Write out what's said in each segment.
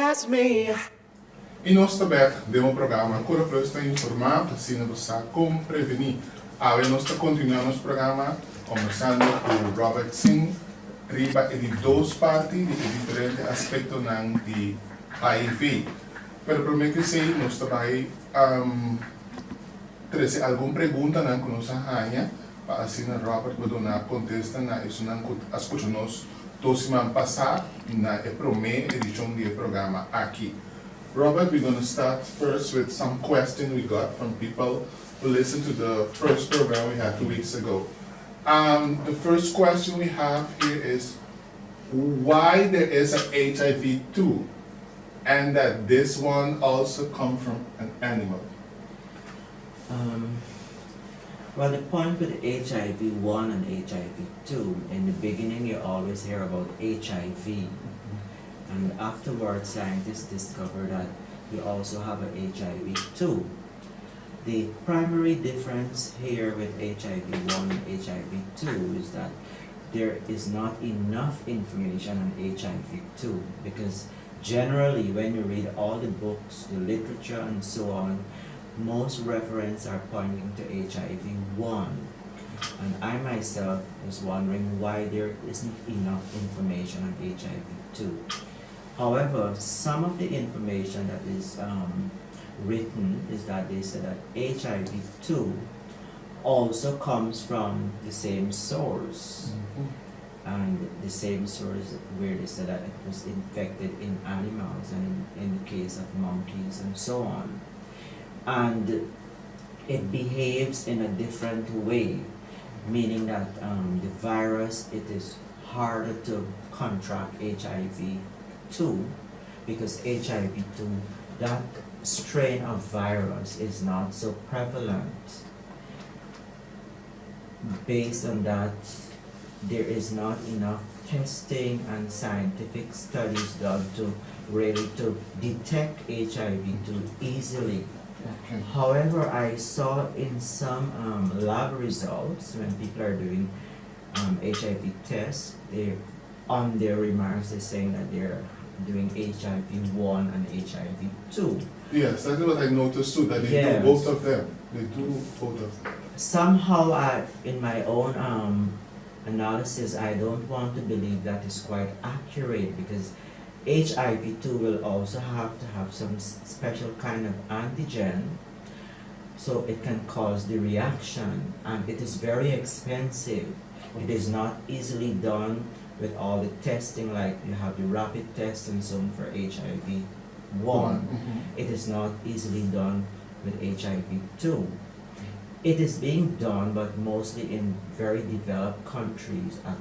as me. E nós também temos um programa que está informando assim você como prevenir. Nós continuamos o programa conversando com Robert Singh riba de duas partes de diferentes aspectos de HIV. Pero para mim que sei, nós também trazer alguma pergunta na nossa rainha para assim Robert pode dar contesta na isso não as coisas nós todos semana passada na primeira edição do programa aqui. Robert, we're going to start first with some questions we got from people who listened to the first program we had 2 weeks ago. The first question we have here is why there is an HIV-2 and that this one also comes from an animal. Well, the point with HIV-1 and HIV-2, in the beginning you always hear about HIV. And afterwards, scientists discovered that we also have an HIV-2. The primary difference here with HIV-1 and HIV-2 is that there is not enough information on HIV-2 because generally when you read all the books, the literature and so on, most references are pointing to HIV-1. And I myself was wondering why there isn't enough information on HIV-2. However, some of the information that is written is that they say that HIV-2 also comes from the same source. And the same source where they said that it was infected in animals and in the case of monkeys and so on. And it behaves in a different way, meaning that the virus, it is harder to contract HIV-2 because HIV-2, that strain of virus is not so prevalent. Based on that, there is not enough testing and scientific studies done to really to detect HIV-2 easily. Okay. However, I saw in some lab results when people are doing HIV tests, on their remarks they're saying that they're doing HIV-1 and HIV-2. Yes, that's what I noticed too, that they Yes. do both of them. They do both of them. Somehow, in my own analysis, I don't want to believe that is quite accurate because HIV-2 will also have to have some special kind of antigen so it can cause the reaction, and it is very expensive. It is not easily done with all the testing, like you have the rapid test and so on for HIV-1. It is not easily done with HIV-2. It is being done, but mostly in very developed countries at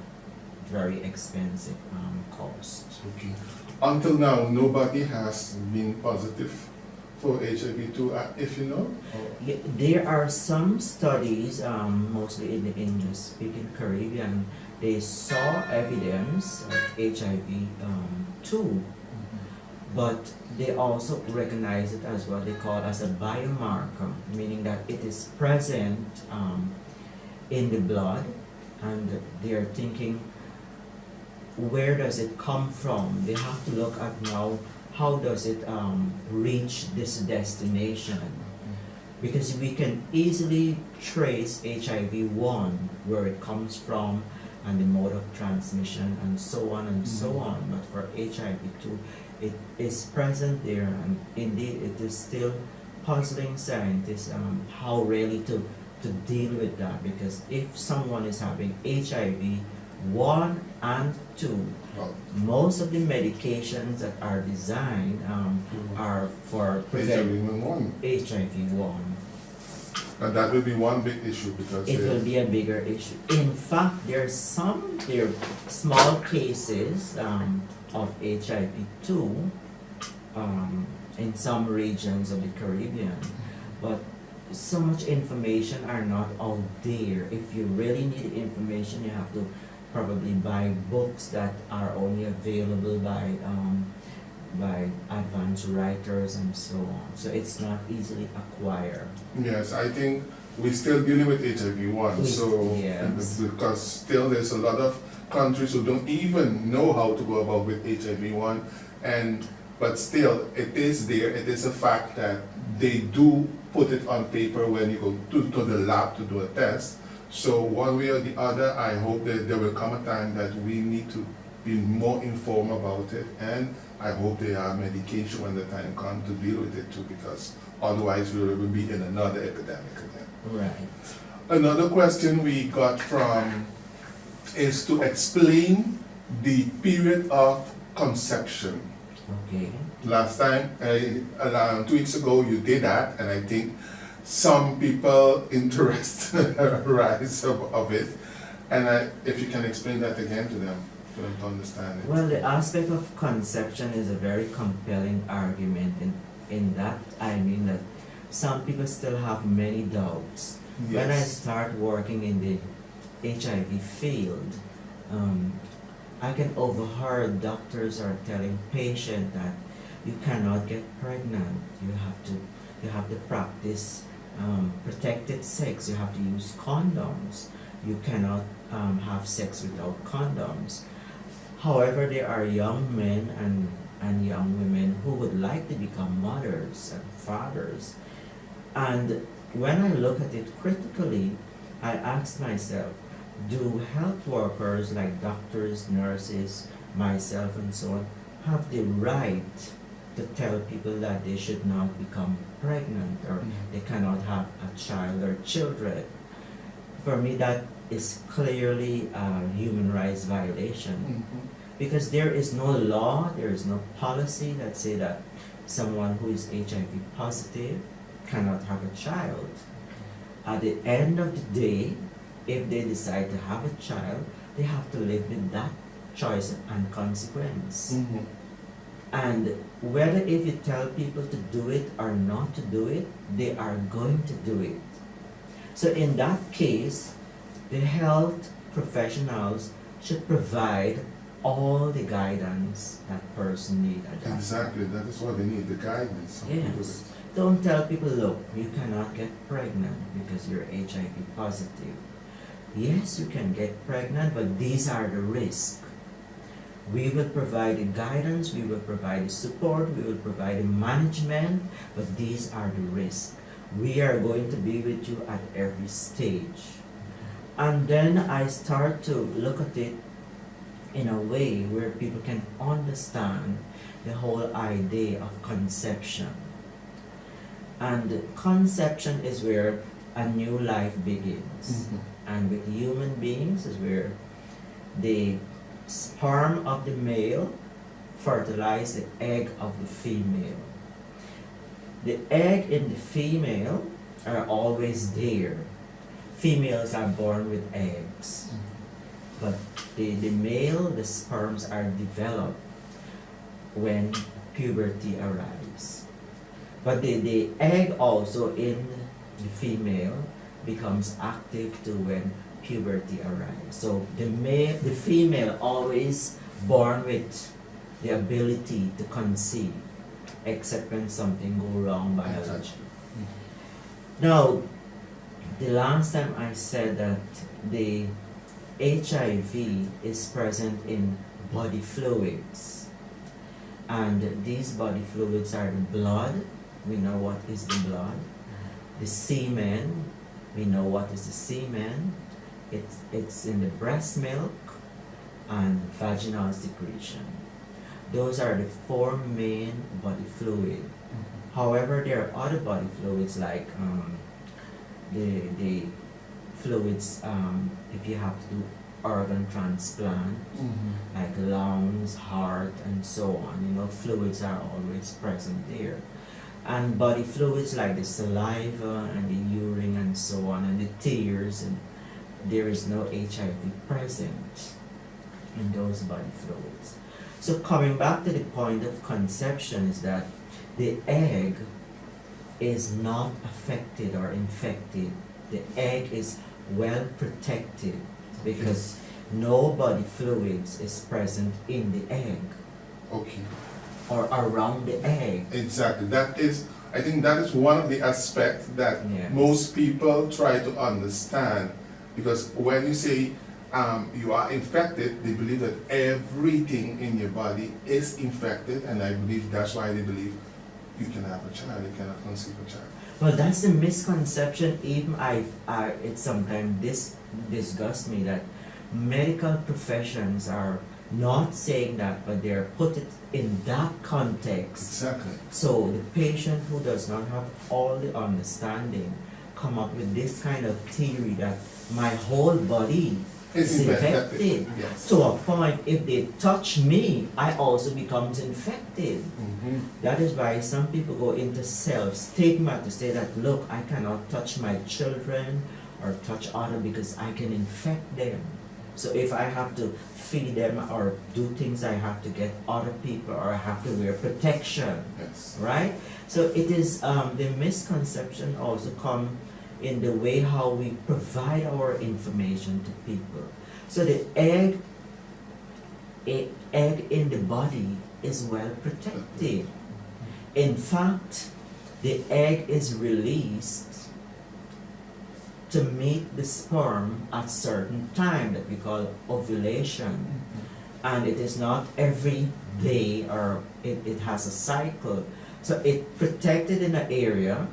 very expensive cost. Okay. Until now, nobody has been positive for HIV-2, if you know? Yeah, there are some studies, mostly in the English-speaking Caribbean, they saw evidence of HIV-2, but they also recognize it as what they call as a biomarker, meaning that it is present in the blood, and they are thinking, where does it come from? They have to look at now, how does it reach this destination? Because we can easily trace HIV-1, where it comes from, and the mode of transmission, and so on and so on. But for HIV-2, it is present there, and indeed it is still puzzling scientists how really to deal with that, because if someone is having HIV-1 and 2, most of the medications that are designed are for preventing HIV-1. And that will be one big issue because it will be a bigger issue. In fact, there are small cases of HIV-2 in some regions of the Caribbean, but so much information are not out there. If you really need information, you have to probably buy books that are only available by advanced writers and so on. So it's not easily acquired. Yes, I think we're still dealing with HIV-1. So yes. Because still there's a lot of countries who don't even know how to go about with HIV-1, and but still, it is there. It is a fact that they do put it on paper when you go to the lab to do a test. So one way or the other, I hope that there will come a time that we need to be more informed about it, and I hope they have medication when the time comes to deal with it too, because otherwise we will be in another epidemic again. Right. Another question we got from is to explain the period of conception. Okay. Last time, around 2 weeks ago, you did that, and I think some people interest rise of it. And if you can explain that again to them, for them to understand it. Well, the aspect of conception is a very compelling argument in that I mean that some people still have many doubts. Yes. When I start working in the HIV field, I can overhear doctors are telling patients that you cannot get pregnant. You have to practice protected sex. You have to use condoms. You cannot have sex without condoms. However, there are young men and young women who would like to become mothers and fathers. And when I look at it critically, I ask myself, do health workers like doctors, nurses, myself and so on, have the right to tell people that they should not become pregnant or they cannot have a child or children? For me, that is clearly a human rights violation. Because there is no law, there is no policy that say that someone who is HIV positive cannot have a child. At the end of the day, if they decide to have a child, they have to live with that choice and consequence. And whether if you tell people to do it or not to do it, they are going to do it. So in that case, the health professionals should provide all the guidance that person needs. Exactly, that is what they need, the guidance. Yes. Don't tell people, look, you cannot get pregnant because you're HIV positive. Yes, you can get pregnant, but these are the risks. We will provide the guidance, we will provide the support, we will provide the management, but these are the risks. We are going to be with you at every stage. And then I start to look at it in a way where people can understand the whole idea of conception. And conception is where a new life begins. And with human beings is where the sperm of the male fertilizes the egg of the female. The egg in the female are always there. Females are born with eggs. But the male, the sperms are developed when puberty arrives. But the egg also in the female becomes active too when puberty arrives. So the female always born with the ability to conceive, except when something go wrong biologically. Now, the last time I said that the HIV is present in body fluids, and these body fluids are the blood. We know what is the blood. The semen, we know what is the semen. It's in the breast milk and vaginal secretion. Those are the four main body fluids. However, there are other body fluids like the fluids if you have to do organ transplant, like lungs, heart, and so on. You know, fluids are always present there. And body fluids like the saliva and the urine and so on, and the tears, and there is no HIV present in those body fluids. So coming back to the point of conception is that the egg is not affected or infected. The egg is well protected because no body fluids is present in the egg. Okay. Or around the egg. Exactly. I think that is one of the aspects that Yes. most people try to understand. Because when you say you are infected, they believe that everything in your body is infected, and I believe that's why they believe you can have a child, you cannot conceive a child. Well, that's the misconception. Even it sometimes disgusts me that medical professions are not saying that, but they're put it in that context. Exactly. So the patient who does not have all the understanding come up with this kind of theory that my whole body is infected. Yes. To a point, if they touch me, I also becomes infected. Mm-hmm. That is why some people go into self-stigma to say that, look, I cannot touch my children or touch others because I can infect them. So if I have to feed them or do things, I have to get other people, or I have to wear protection. Yes. Right? So it is the misconception also come in the way how we provide our information to people. So the egg in the body is well protected. In fact, the egg is released to meet the sperm at certain time that we call ovulation. And it is not every day, or it has a cycle. So it protected in an area,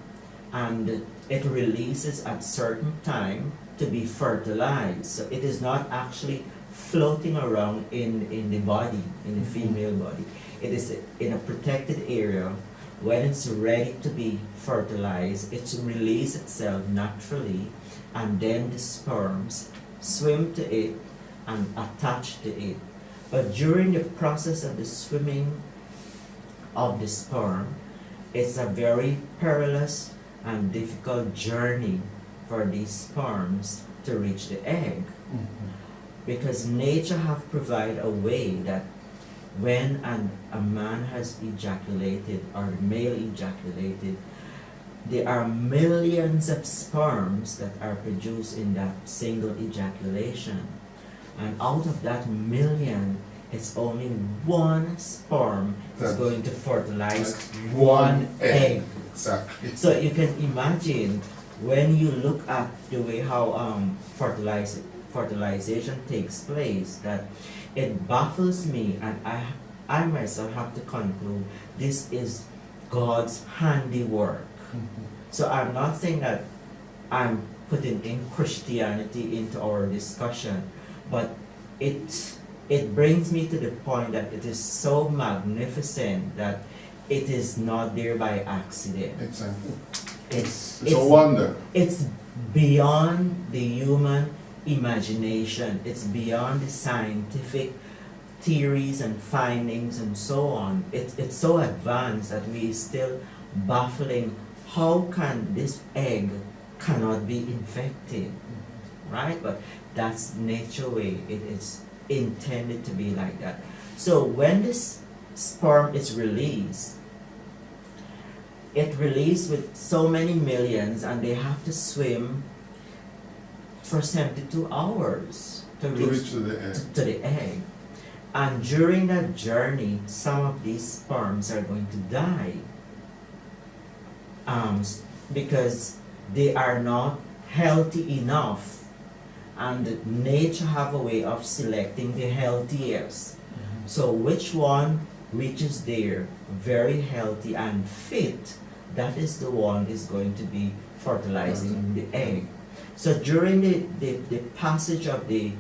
and it releases at certain time to be fertilized. So it is not actually floating around in the body, in the female body. It is in a protected area. When it's ready to be fertilized, it releases itself naturally, and then the sperms swim to it and attach to it. But during the process of the swimming of the sperm, it's a very perilous and difficult journey for these sperms to reach the egg. Mm-hmm. Because nature have provided a way that when a man has ejaculated, or the male ejaculated, there are millions of sperms that are produced in that single ejaculation. And out of that million, it's only one sperm that's going to fertilize one egg. Exactly. So you can imagine, when you look at the way how fertilization takes place, that it baffles me, and I myself have to conclude this is God's handiwork. Mm-hmm. So I'm not saying that I'm putting in Christianity into our discussion, but it brings me to the point that it is so magnificent that it is not there by accident. Exactly. It's a wonder. It's beyond the human imagination. It's beyond the scientific theories and findings and so on. It's so advanced that we still baffling how can this egg cannot be infected, right? But that's nature way. It is intended to be like that. So when this sperm is released, it released with so many millions, and they have to swim for 72 hours to reach to the egg. to the egg. And during that journey, some of these sperms are going to die, because they are not healthy enough, and nature have a way of selecting the healthiest. Mm-hmm. So which one reaches there very healthy and fit, that is the one is going to be fertilizing the egg. So during the passage of the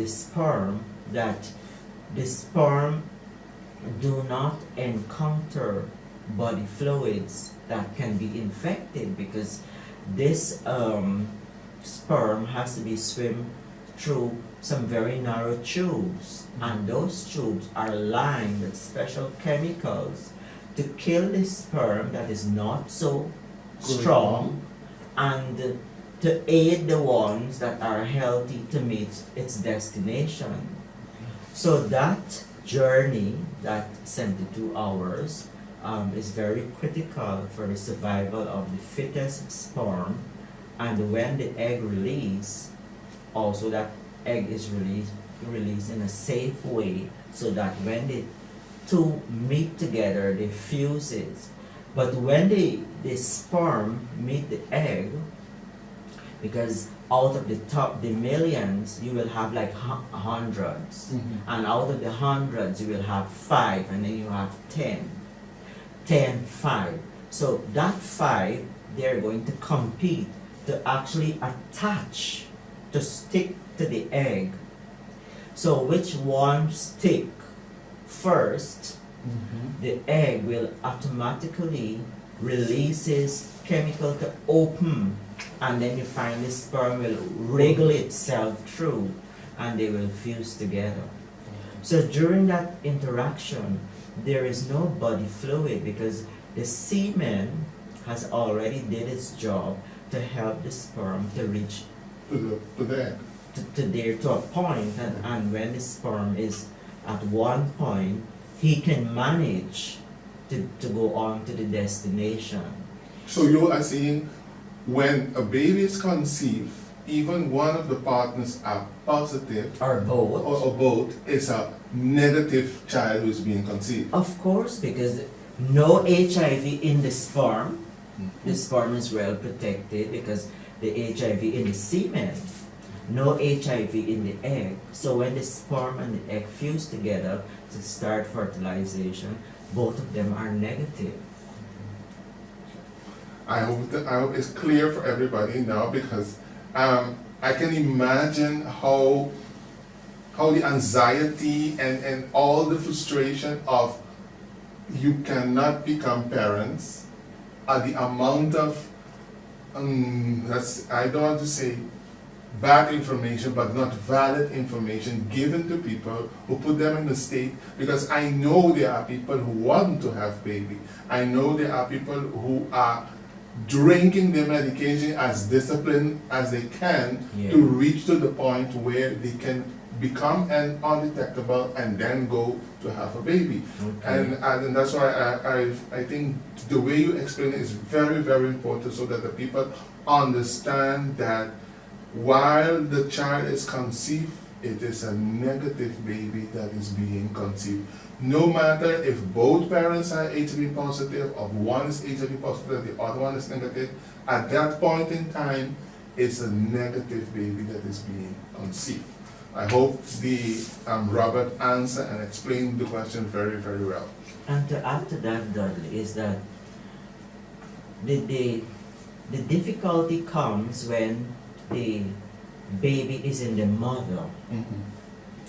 sperm, that the sperm do not encounter body fluids that can be infected, because this sperm has to be swim through some very narrow tubes, and those tubes are lined with special chemicals to kill the sperm that is not so strong, and to aid the ones that are healthy to meet its destination. So that journey, that 72 hours, is very critical for the survival of the fittest sperm. And when the egg release, also that egg is released in a safe way, so that when the two meet together, they fuses. But when the sperm meet the egg, because out of the millions, you will have like hundreds, and out of the hundreds, you will have 5, and then you have 10, 10, 5. So that 5, they're going to compete to actually attach, to stick to the egg. So which one stick first, the egg will automatically releases chemical to open, and then you find the sperm will wriggle itself through, and they will fuse together. So during that interaction, there is no body fluid because the semen has already did its job to help the sperm to reach to the egg. To a point, and when the sperm is at one point, he can manage to go on to the destination. So you are saying when a baby is conceived, even one of the partners are positive Or both. or both, is a negative child who is being conceived. Of course, because no HIV in the sperm. The sperm is well protected because the HIV in the semen. No HIV in the egg. So when the sperm and the egg fuse together to start fertilization, both of them are negative. I hope it's clear for everybody now, because I can imagine how the anxiety and all the frustration of you cannot become parents, the amount of I don't want to say bad information, but not valid information given to people who put them in a state, because I know there are people who want to have baby. I know there are people who are drinking their medication as disciplined as they can to reach to the point where they can become an undetectable and then go to have a baby. Okay. And that's why I think the way you explain it is very, very important, so that the people understand that while the child is conceived, it is a negative baby that is being conceived. No matter if both parents are HIV positive, or one is HIV positive, the other one is negative, at that point in time, it's a negative baby that is being conceived. I hope the Robert answered and explained the question very, very well. And to add to that, Dudley, is that the difficulty comes when the baby is in the mother,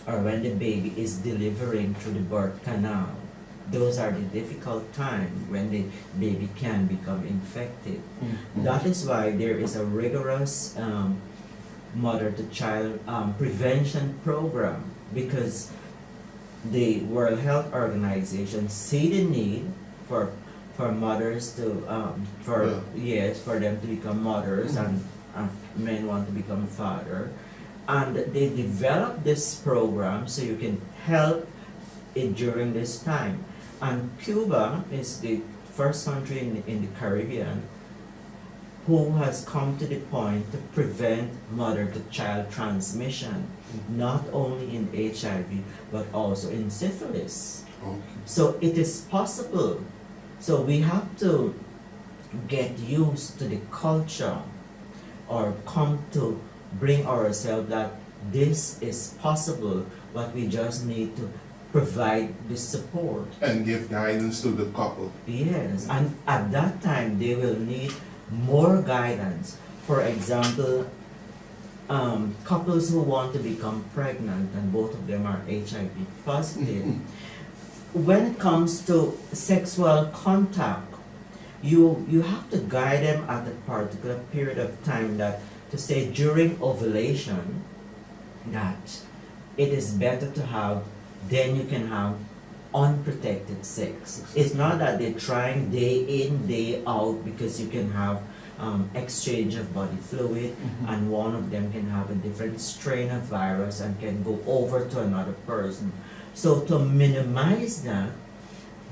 or when the baby is delivering through the birth canal. Those are the difficult times when the baby can become infected. That is why there is a rigorous mother-to-child prevention program, because the World Health Organization see the need for mothers to for them to become mothers, and men want to become father, and they develop this program so you can help it during this time. And Cuba is the first country in the Caribbean who has come to the point to prevent mother-to-child transmission, not only in HIV but also in syphilis. So it is possible. So we have to get used to the culture, or come to bring ourselves that this is possible, but we just need to provide the support. And give guidance to the couple. Yes, and at that time they will need more guidance. For example, couples who want to become pregnant and both of them are HIV positive, when it comes to sexual contact, you have to guide them at a particular period of time, that to say during ovulation that it is better to have, then you can have unprotected sex. It's not that they're trying day in, day out, because you can have exchange of body fluid, and one of them can have a different strain of virus and can go over to another person. So to minimize that,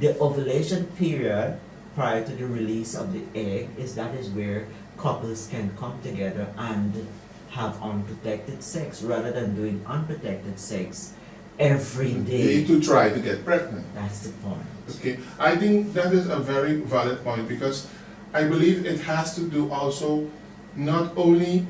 the ovulation period prior to the release of the egg is where couples can come together and have unprotected sex, rather than doing unprotected sex every day to try to get pregnant. That's the point. Okay, I think that is a very valid point, because I believe it has to do also not only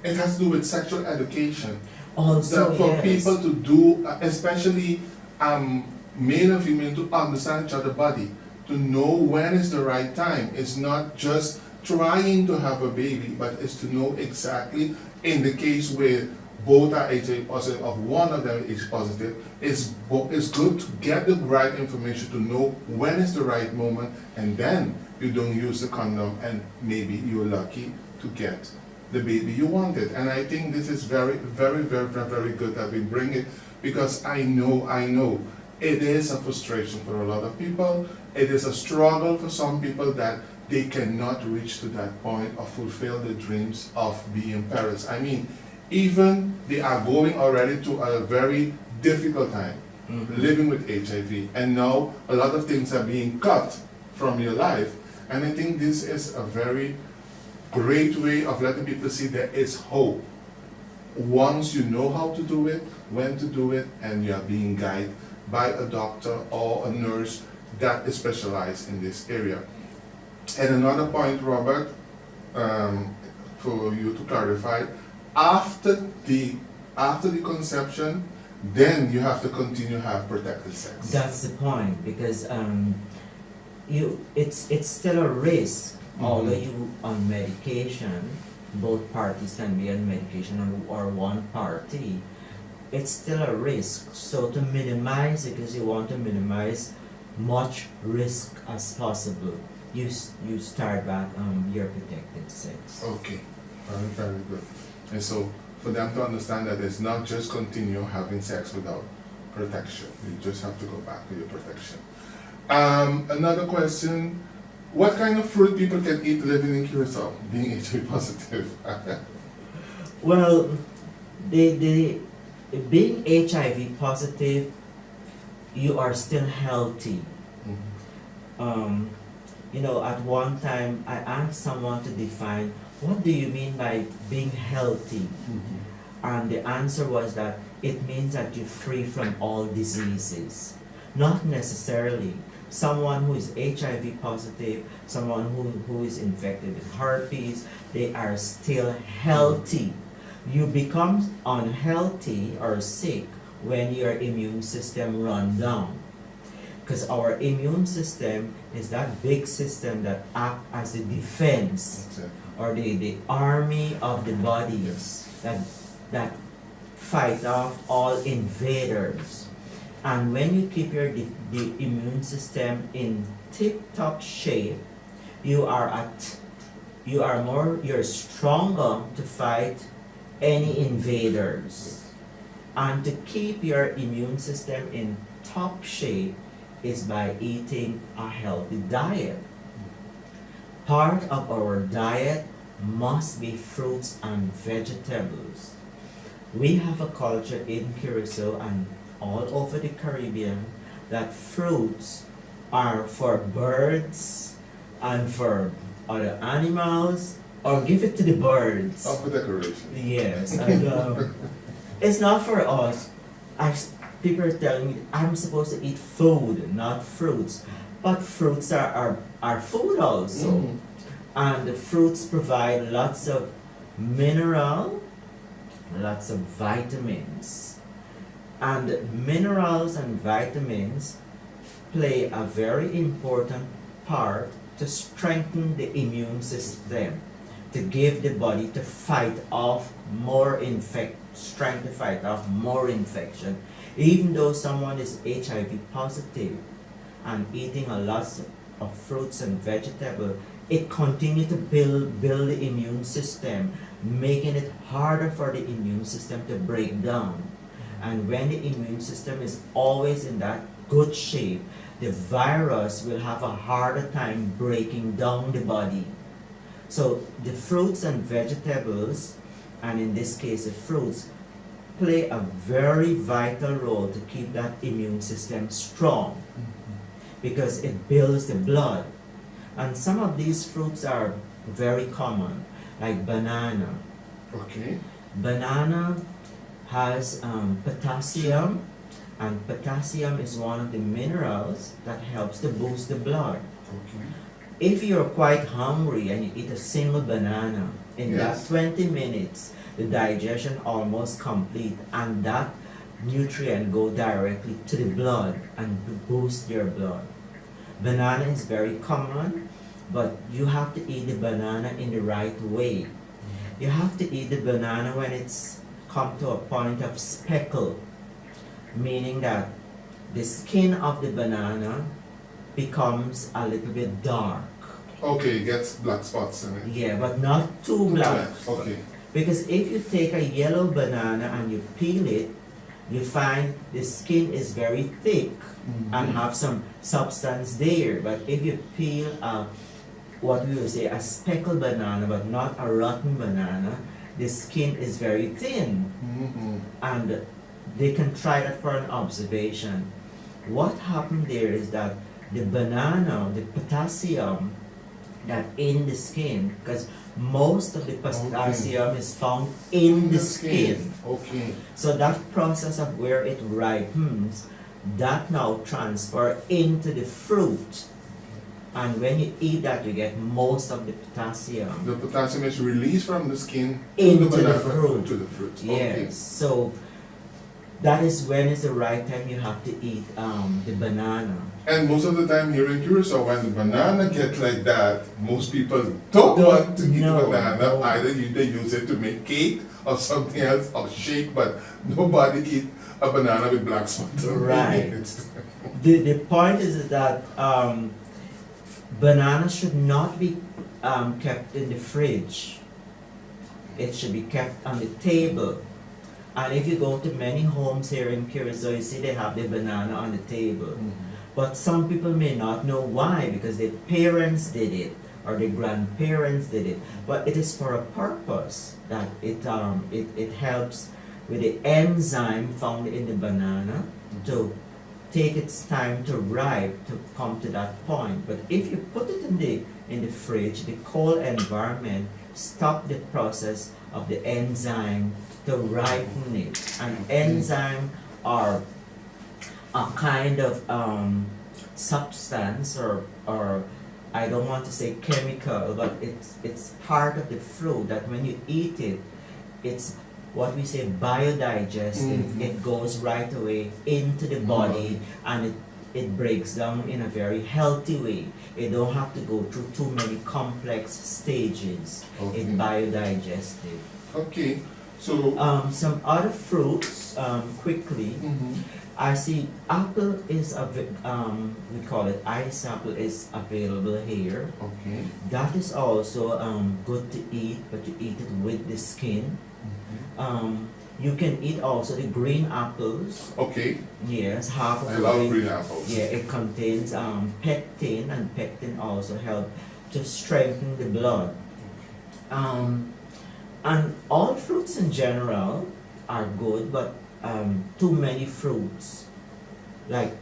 It has to do with sexual education. Also, That for yes. people to do, especially male and female, to understand each other's body, to know when is the right time. It's not just trying to have a baby, but it's to know exactly, in the case where both are HIV positive, of one of them is positive, it's good to get the right information to know when is the right moment, and then you don't use the condom, and maybe you're lucky to get the baby you wanted. And I think this is very, very, very, very, very good that we bring it, because I know it is a frustration for a lot of people. It is a struggle for some people that they cannot reach to that point of fulfill the dreams of being parents. I mean, even they are going already to a very difficult time living with HIV, and now a lot of things are being cut from your life. And I think this is a very great way of letting people see there is hope. Once you know how to do it, when to do it, and you are being guided by a doctor or a nurse that is specialized in this area. And another point, Robert, for you to clarify, after the conception, then you have to continue to have protected sex. That's the point, because it's still a risk. Although you on medication, both parties can be on medication, or one party, it's still a risk. So to minimize it, because you want to minimize much risk as possible, you start back your protected sex. Okay, very, very good. And so for them to understand that it's not just continue having sex without protection. You just have to go back to your protection. Another question. What kind of fruit people can eat living in Curacao, being HIV positive? Well, the being HIV positive, you are still healthy. You know, at one time I asked someone to define, what do you mean by being healthy? And the answer was that it means that you're free from all diseases. Not necessarily. Someone who is HIV positive, someone who is infected with herpes, they are still healthy. You become unhealthy or sick when your immune system runs down. Because our immune system is that big system that acts as the defense, or the army of the body, Yes. that fight off all invaders. And when you keep the immune system in tip-top shape, you're stronger to fight any invaders. And to keep your immune system in top shape is by eating a healthy diet. Part of our diet must be fruits and vegetables. We have a culture in Curacao and all over the Caribbean that fruits are for birds and for other animals, or give it to the birds. Oh, for decoration. Yes, and it's not for us. People are telling me I'm supposed to eat food, not fruits. But fruits are food also. And the fruits provide lots of mineral, lots of vitamins. And minerals and vitamins play a very important part to strengthen the immune system, to give the body to fight off more strength to fight off more infection. Even though someone is HIV positive and eating a lot of fruits and vegetables, it continues to build the immune system, making it harder for the immune system to break down. And when the immune system is always in that good shape, the virus will have a harder time breaking down the body. So the fruits and vegetables, and in this case the fruits, play a very vital role to keep that immune system strong, because it builds the blood. And some of these fruits are very common, like banana. Okay. Banana has potassium, and potassium is one of the minerals that helps to boost the blood. Okay. if you're quite hungry and you eat a single banana, in that 20 minutes, the digestion almost complete, and that nutrient go directly to the blood and boost your blood. Banana is very common, but you have to eat the banana in the right way. You have to eat the banana when it's come to a point of speckle, meaning that the skin of the banana becomes a little bit dark. Okay, it gets black spots in it. Yeah, but not too black. Okay. Because if you take a yellow banana and you peel it, you find the skin is very thick and have some substance there. But if you peel what we would say a speckled banana, but not a rotten banana, the skin is very thin. And they can try that for an observation. What happened there is that the banana, the potassium that in the skin, because most of the potassium is found in the skin. Okay. So that process of where it ripens, that now transfer into the fruit. And when you eat that, you get most of the potassium. The potassium is released from the skin into to the banana, fruit. to the fruit. Yes. Okay. So that is when is the right time you have to eat the banana. And most of the time here in Curacao, when the banana gets like that, most people don't want to eat banana. No. Either they use it to make cake or something else or shake, but nobody eat a banana with black spots. Right. The point is that banana should not be kept in the fridge. It should be kept on the table. And if you go to many homes here in Curacao, you see they have the banana on the table. But some people may not know why, because their parents did it or their grandparents did it. But it is for a purpose, that it helps with the enzyme found in the banana to take its time to ripe to come to that point. But if you put it in the fridge, the cold environment stop the process of the enzyme to ripen it. And enzyme are a kind of substance or I don't want to say chemical, but it's part of the fruit that when you eat it, it's what we say biodigestive. It goes right away into the body and it breaks down in a very healthy way. It don't have to go through too many complex stages. It's biodigestive. Okay. So some other fruits quickly. I see apple is we call it ice apple is available here. Okay. That is also good to eat, but you eat it with the skin. You can eat also the green apples. Okay. Yes, half of I love green apples. Yeah, it contains pectin, and pectin also help to strengthen the blood. And all fruits in general are good, but too many fruits, like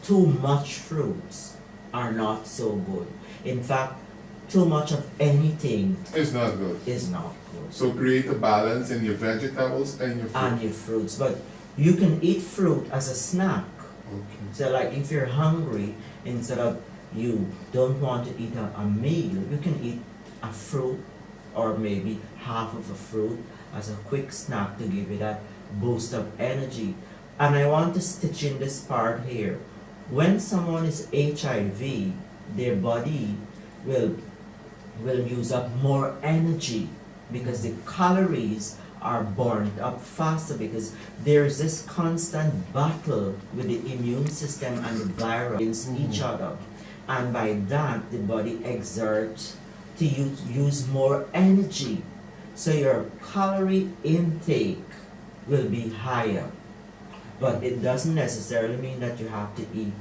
too much fruits, are not so good. In fact, too much of anything It's not good. is not good. So create a balance in your vegetables and your fruit. And your fruits, but you can eat fruit as a snack. Okay. So like if you're hungry, instead of you don't want to eat a meal, you can eat a fruit or maybe half of a fruit as a quick snack to give you that boost of energy. And I want to stitch in this part here. When someone is HIV, their body will use up more energy because the calories are burned up faster, because there's this constant battle with the immune system and the virus against each other. And by that, the body exerts to use more energy. So your calorie intake will be higher. But it doesn't necessarily mean that you have to eat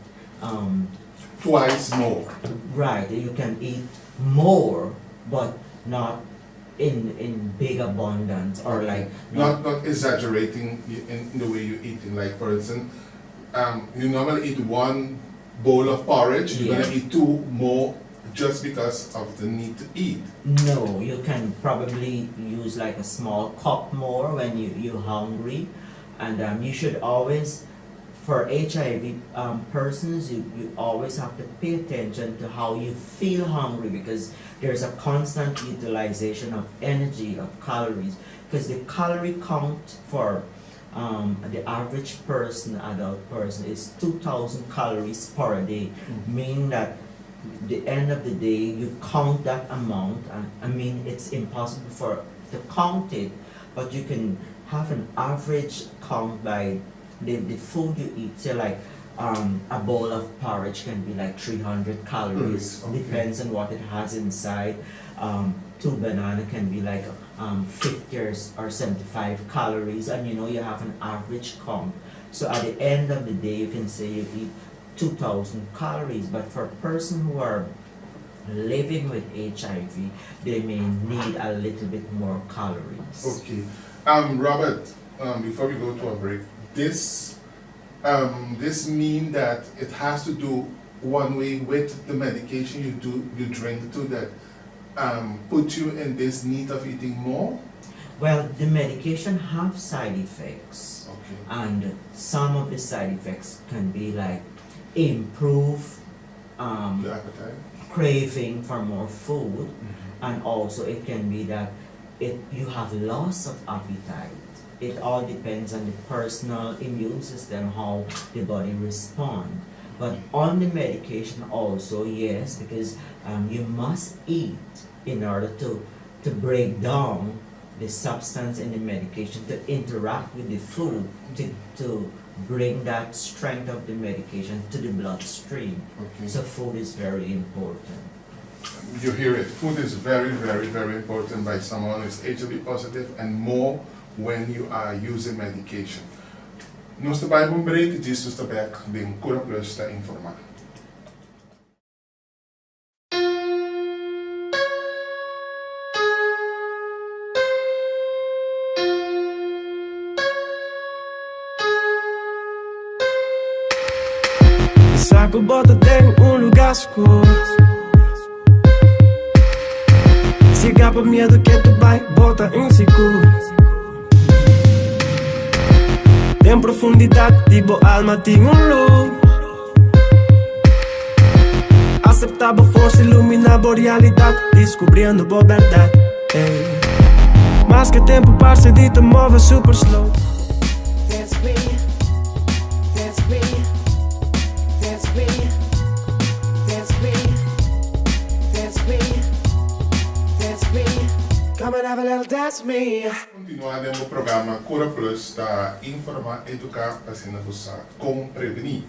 Twice more. right. You can eat more, but not in big abundance, or like Not exaggerating in the way you eat. Like for instance, you normally eat one bowl of porridge. You're gonna eat two more just because of the need to eat. No, you can probably use like a small cup more when you're hungry, and you should always for HIV persons, you always have to pay attention to how you feel hungry, because there's a constant utilization of energy, of calories, because the calorie count for the average person, adult person, is 2,000 calories per day, meaning that the end of the day you count that amount, and I mean it's impossible to count it, but you can have an average count by the food you eat. Say like a bowl of porridge can be like 300 calories, Okay. depends on what it has inside. 2 banana can be like 50 or 75 calories, and you have an average count. So at the end of the day you can say you eat 2,000 calories, but for a person who are living with HIV, they may need a little bit more calories. Okay. Robert, before we go to a break, this mean that it has to do one way with the medication you drink too, that put you in this need of eating more? Well, the medication have side effects, Okay. and some of the side effects can be like improve The appetite? craving for more food, and also it can be that you have loss of appetite. It all depends on the personal immune system, how the body responds. But on the medication also, yes, because you must eat in order to break down the substance in the medication, to interact with the food, to bring that strength of the medication to the bloodstream. Okay. So food is very important. You hear it. Food is very, very, very important by someone who is HIV positive, and more when you are using medication. Nós trabalhamos um break disso também de Cura Plus está informar. Saco bota tem lugar seguro. Se gapa medo que tu vai, bota inseguro. Tem profundidade, tipo alma tem luz. Aceptava força, iluminava a realidade, descobrindo a verdade. Mas que tempo passa de te move super slow. That's me, that's me, that's me, that's me, that's me, that's me. Come and have a little that's me. Continuando no programa Cura Plus está informar, educar, pacientes como prevenir.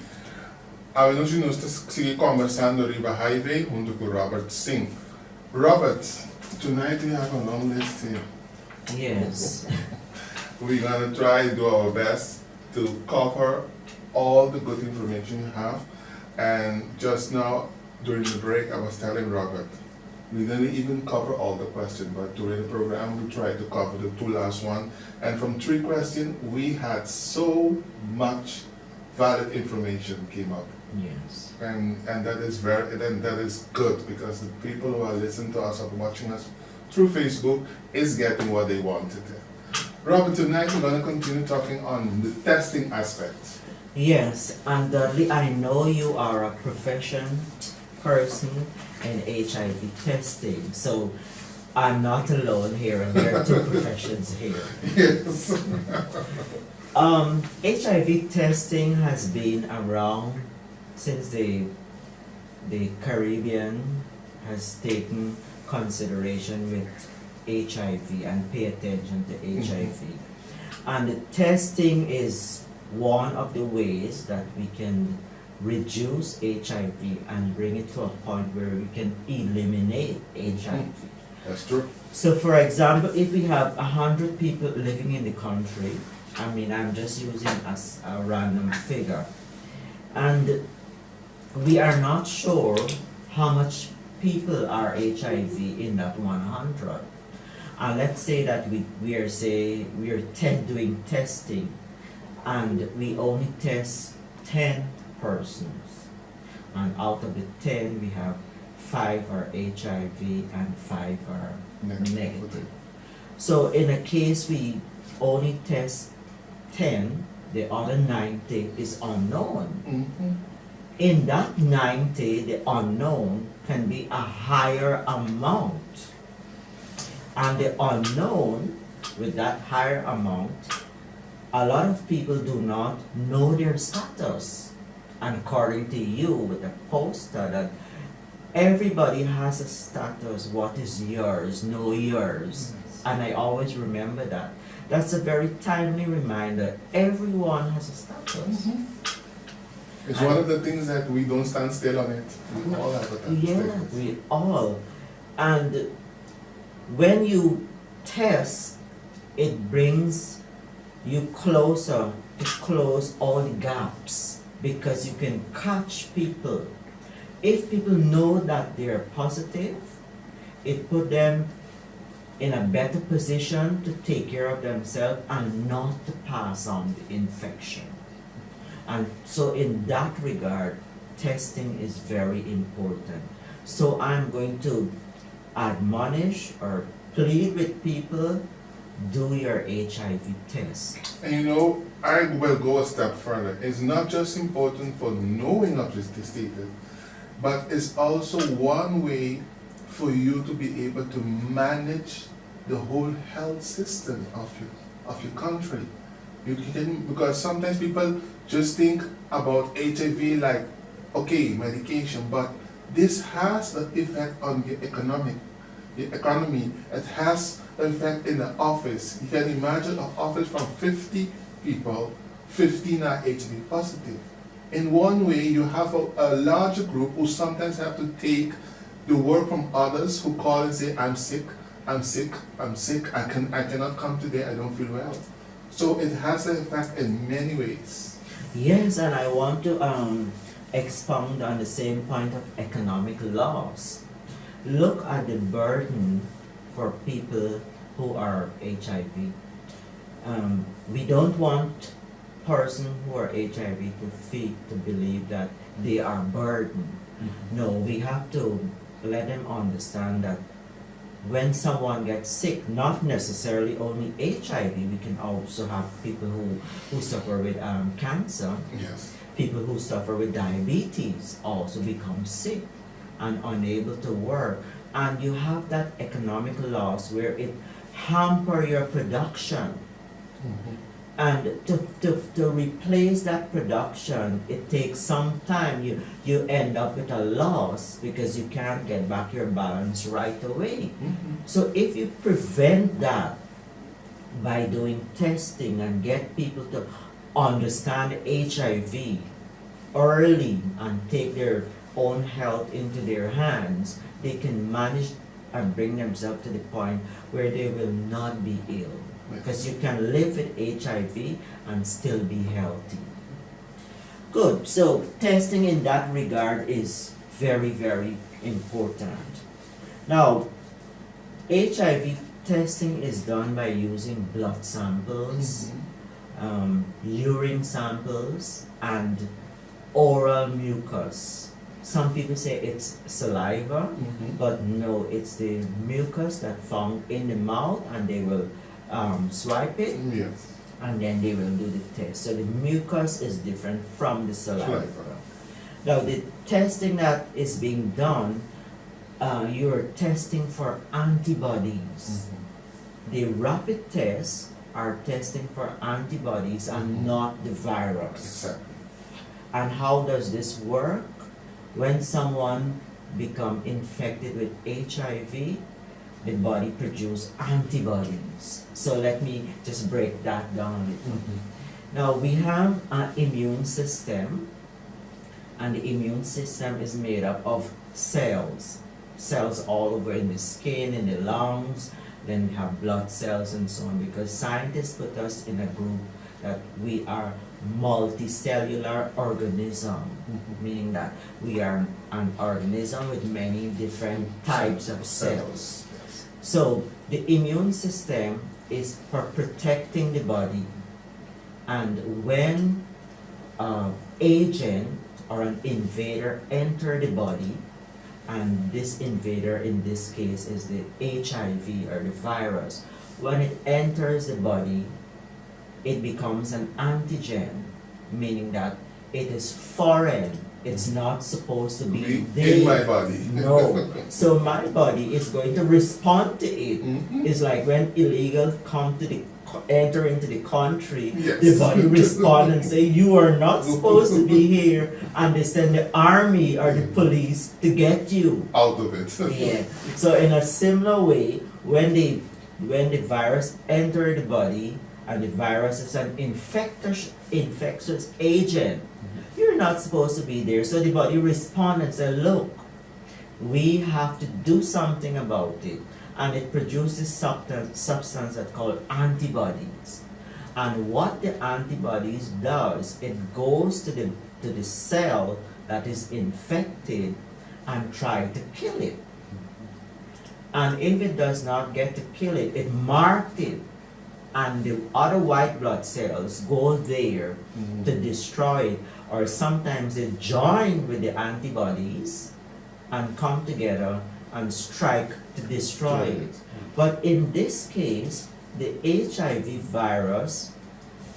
Agora nós estamos seguir conversando sobre HIV junto com Robert Singh. Robert, tonight we have a long list here. Yes. We're gonna try to do our best to cover all the good information you have. And just now, during the break, I was telling Robert, we didn't even cover all the questions, but during the program, we tried to cover the 2 last one. And from 3 questions, we had so much valid information came up. Yes. And that is that is good, because the people who are listening to us or watching us through Facebook is getting what they wanted. Robert, tonight we're going to continue talking on the testing aspect. Yes, and I know you are a proficient person in HIV testing, so I'm not alone here, and there are 2 professions here. Yes. HIV testing has been around since the Caribbean has taken consideration with HIV and pay attention to HIV. And the testing is one of the ways that we can reduce HIV and bring it to a point where we can eliminate HIV. That's true. So for example, if we have 100 people living in the country, I mean, I'm just using as a random figure, and we are not sure how much people are HIV in that 100. And let's say that we are doing testing, and we only test 10 persons, and out of the 10 we have 5 are HIV and 5 are negative. So in a case we only test 10 The other 90 is unknown. Mhm. In that 90, the unknown can be a higher amount. And the unknown, with that higher amount, a lot of people do not know their status. And according to you, with the poster, that everybody has a status. What is yours? Know yours. And I always remember that. That's a very timely reminder. Everyone has a status. It's one of the things that we don't stand still on it. We all have a Yeah, status. we all. And when you test, it brings you closer to close all the gaps, because you can catch people. If people know that they're positive, it put them in a better position to take care of themselves and not to pass on the infection. And so in that regard, testing is very important. So I'm going to admonish or plead with people, do your HIV test. And you know, I will go a step further. It's not just important for knowing of this status, but it's also one way for you to be able to manage the whole health system of your country. You can, because sometimes people just think about HIV like, okay, medication, but this has an effect on the economy. It has an effect in the office. You can imagine an office from 50 people, 15 are HIV positive. In one way, you have a larger group who sometimes have to take the work from others who call and say, I'm sick, I'm sick, I'm sick, I cannot come today, I don't feel well. So it has an effect in many ways. Yes, and I want to expound on the same point of economic loss. Look at the burden for people who are HIV. We don't want persons who are HIV to believe that they are burdened. No, we have to let them understand that when someone gets sick, not necessarily only HIV, we can also have people who suffer with cancer. Yes. People who suffer with diabetes also become sick and unable to work. And you have that economic loss where it hamper your production. And to replace that production, it takes some time. You end up with a loss because you can't get back your balance right away. So if you prevent that by doing testing and get people to understand HIV early and take their own health into their hands, they can manage and bring themselves to the point where they will not be ill. Because you can live with HIV and still be healthy. Good, so testing in that regard is very, very important. Now, HIV testing is done by using blood samples, urine samples, and oral mucus. Some people say it's saliva, but no, it's the mucus that found in the mouth, and they will swipe it, Yes. and then they will do the test. So the mucus is different from the saliva. Now the testing that is being done, you're testing for antibodies. The rapid tests are testing for antibodies and not the virus. Exactly. And how does this work? When someone becomes infected with HIV, the body produces antibodies. So let me just break that down a little. Now we have an immune system, and the immune system is made up of cells. Cells all over in the skin, in the lungs, then we have blood cells and so on, because scientists put us in a group that we are multicellular organism, meaning that we are an organism with many different types of cells. So the immune system is for protecting the body, and when an agent or an invader enter the body, and this invader in this case is the HIV or the virus, when it enters the body, it becomes an antigen, meaning that it is foreign. It's not supposed to be there. In my body. No. So my body is going to respond to it. It's like when illegals enter into the country, Yes. the body respond and say, you are not supposed to be here, and they send the army or the police to get you. Out of it. Yeah. So in a similar way, when the virus enter the body, and the virus is an infectious agent, you're not supposed to be there. So the body responds and says, look, we have to do something about it. And it produces substance that's called antibodies. And what the antibodies does, it goes to the cell that is infected and try to kill it. And if it does not get to kill it, it marks it. And the other white blood cells go there to destroy it. Or sometimes they join with the antibodies and come together and strike to destroy it. But in this case, the HIV virus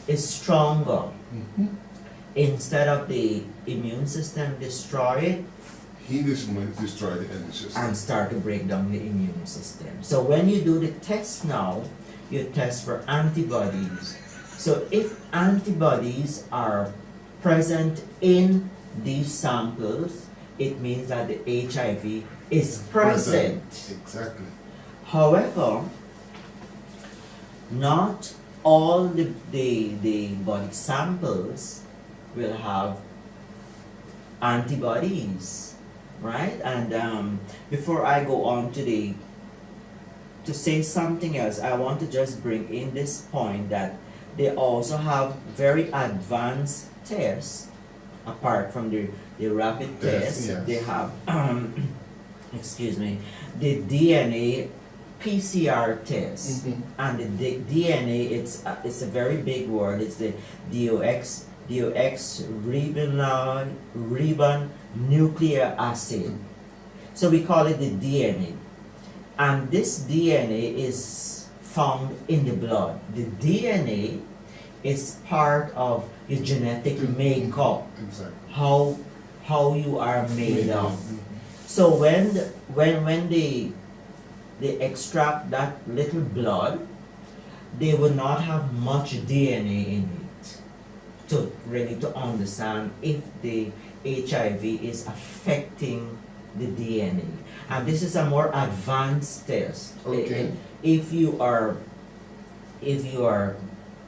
is stronger. Instead of the immune system destroy it, He destroyed the immune system. and start to break down the immune system. So when you do the test now, you test for antibodies. So if antibodies are present in these samples, it means that the HIV is present. Exactly. However, not all the body samples will have antibodies, right? And before I go on to say something else, I want to just bring in this point that they also have very advanced tests apart from the rapid test. Yes. They have excuse me, the DNA PCR test. And the DNA, it's a very big word. It's the ribonucleic acid. So we call it the DNA. And this DNA is found in the blood. The DNA is part of your genetic makeup, Exactly. how you are made of. So when they extract that little blood, they will not have much DNA in it to really to understand if the HIV is affecting the DNA. And this is a more advanced test. Okay. If you are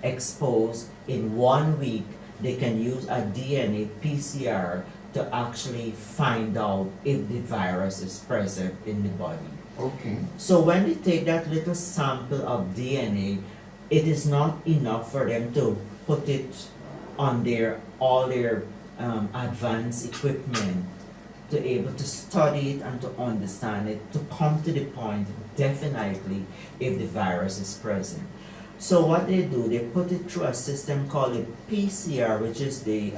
exposed in 1 week, they can use a DNA PCR to actually find out if the virus is present in the body. Okay. So when they take that little sample of DNA, it is not enough for them to put it on all their advanced equipment to able to study it and to understand it, to come to the point definitely if the virus is present. So what they do, they put it through a system called a PCR, which is they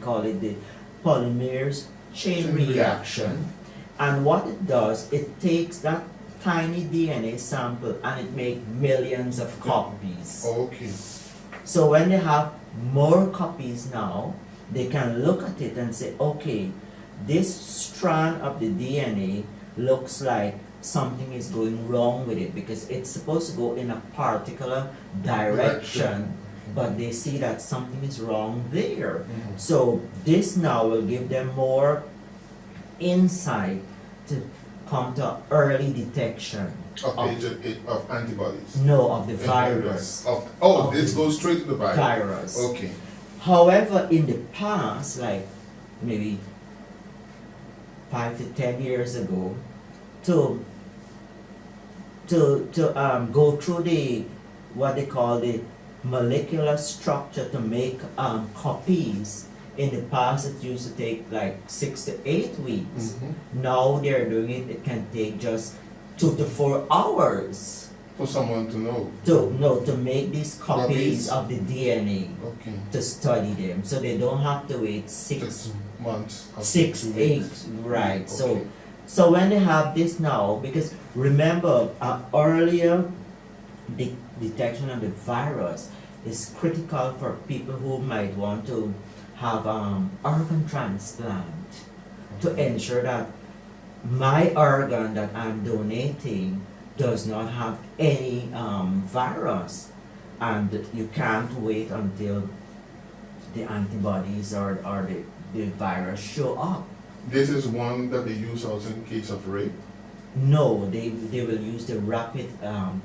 call it the polymerase chain reaction. And what it does, it takes that tiny DNA sample and it makes millions of copies. Okay. So when they have more copies now, they can look at it and say, okay, this strand of the DNA looks like something is going wrong with it because it's supposed to go in a particular direction, but they see that something is wrong there. So this now will give them more insight to come to early detection Of antibodies. no, of the virus. This goes straight to the virus. Virus. Okay. However, in the past, like maybe 5 to 10 years ago, to go through the what they call the molecular structure to make copies. In the past, it used to take like 6 to 8 weeks. Now they're doing it. It can take just 2 to 4 hours. For someone to know. To make these copies of the DNA. Okay. To study them, so they don't have to wait 6 months. 6, 2 8, weeks. right? Okay. So when they have this now, because remember earlier the detection of the virus, is critical for people who might want to have organ transplant, to ensure that my organ that I'm donating does not have any virus, and you can't wait until the antibodies or the virus show up. This is one that they use also in case of rape. No, they will use the rapid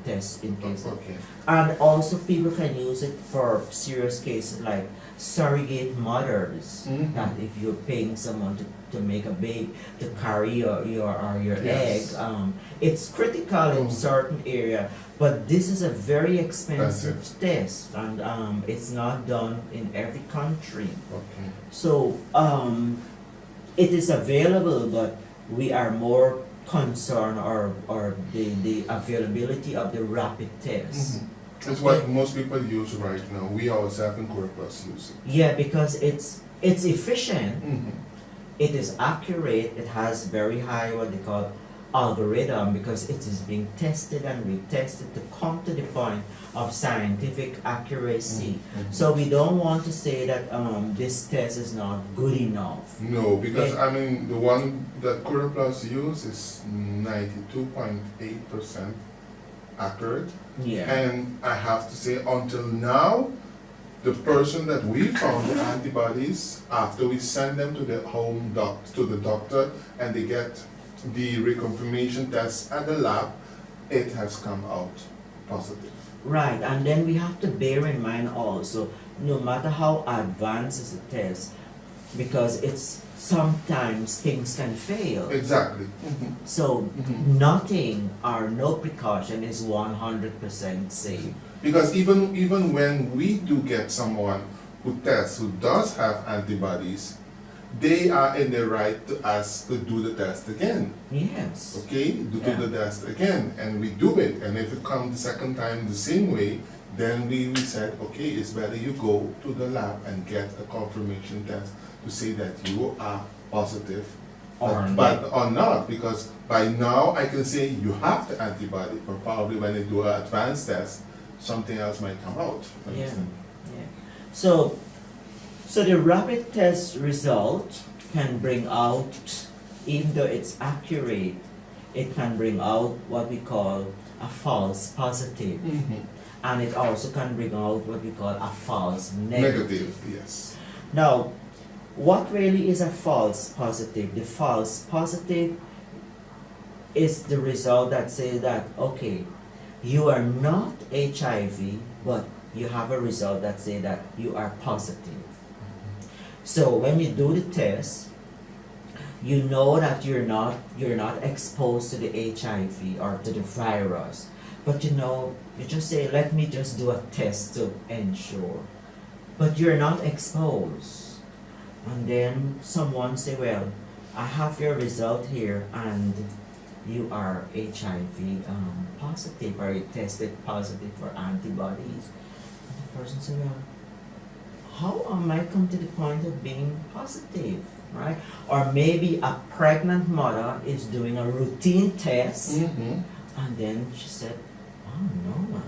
test in case of, Okay. and also people can use it for serious cases like surrogate mothers. Mhm. That if you're paying someone to make a baby, to carry your Yes. egg, it's critical in certain area. But this is a very expensive test, and it's not done in every country. Okay. So it is available, but we are more concerned or the availability of the rapid test. It's what most people use right now. We ourselves in Cura Plus use it. Yeah, because it's efficient, Mhm. it is accurate, it has very high what they call algorithm, because it is being tested and retested to come to the point of scientific accuracy. Mhm. So we don't want to say that this test is not good enough. No, because Yeah. I mean the one that Cura Plus use is 92.8% accurate. Yeah. And I have to say, until now, the person that we found the antibodies, after we send them to the to the doctor, and they get the reconfirmation test at the lab, it has come out positive. Right, and then we have to bear in mind also, no matter how advanced is the test, because it's sometimes things can fail. Exactly. So Mhm. nothing or no precaution is 100% safe. Because even when we do get someone who tests, who does have antibodies, they are in the right to ask to do the test again. Yes. Okay, do Yeah. the test again, and we do it. And if it comes the second time the same way, then we said, okay, it's better you go to the lab and get a confirmation test to say that you are positive or not, because by now I can say you have the antibody, but probably when they do an advanced test, something else might come out. Yeah. Yeah. So the rapid test result can bring out, even though it's accurate, it can bring out what we call a false positive. And it also can bring out what we call a false negative. Negative, yes. Now, what really is a false positive? The false positive is the result that says that, okay, you are not HIV, but you have a result that says that you are positive. So when you do the test, you know that you're not exposed to the HIV or to the virus, but you just say, let me just do a test to ensure, but you're not exposed. And then someone say, well, I have your result here and you are HIV positive, or you tested positive for antibodies. And the person say, well, how am I come to the point of being positive, right? Or maybe a pregnant mother is doing a routine test, and then she said, oh no,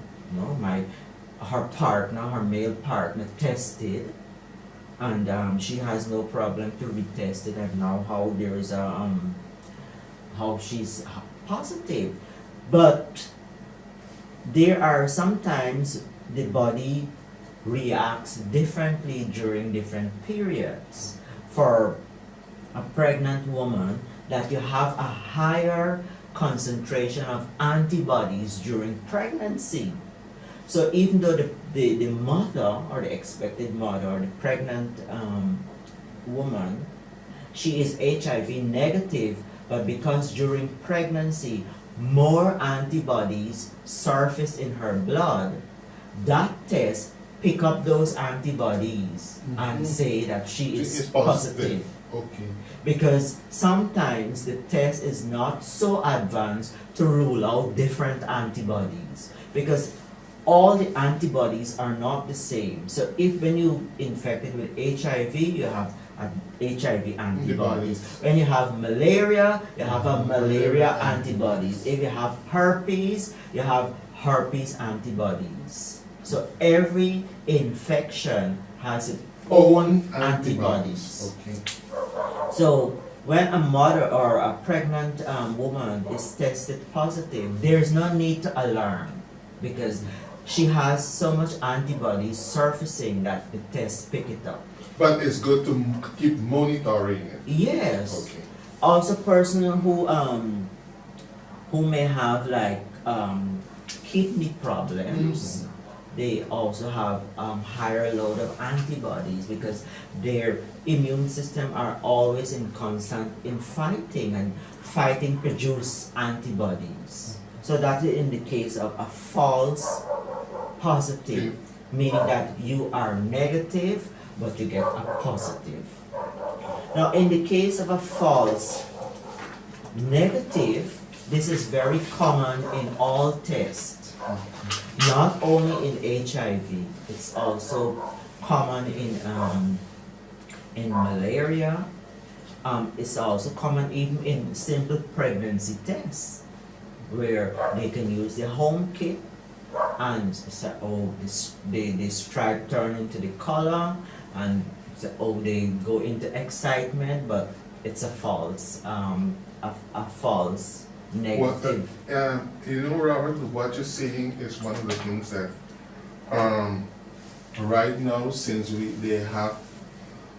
her male partner tested, and she has no problem to retest it, and now how there is a how she's positive. But there are sometimes the body reacts differently during different periods. For a pregnant woman, that you have a higher concentration of antibodies during pregnancy. So even though the mother, or the expected mother, or the pregnant woman, she is HIV negative, but because during pregnancy more antibodies surface in her blood, that test pick up those antibodies and say that she is positive. Okay. Because sometimes the test is not so advanced to rule out different antibodies, because all the antibodies are not the same. So if when you infected with HIV, you have HIV antibodies. When you have malaria, you have a malaria antibodies. If you have herpes, you have herpes antibodies. So every infection has its own antibodies. Okay. So when a mother or a pregnant woman is tested positive, there's no need to alarm because she has so much antibodies surfacing that the test pick it up. But it's good to keep monitoring it. Yes. Okay. Also, person who may have like kidney problems, they also have higher load of antibodies because their immune system are always in constant fighting, and fighting produce antibodies. So that is in the case of a false positive, meaning that you are negative but you get a positive. Now in the case of a false negative, this is very common in all tests. Not only in HIV, it's also common in malaria. It's also common even in simple pregnancy tests, where they can use their home kit and say, oh, they stripe turn into the color, and say, oh, they go into excitement, but it's a false negative. Well, you know, Robert, what you're saying is one of the things that right now, since they have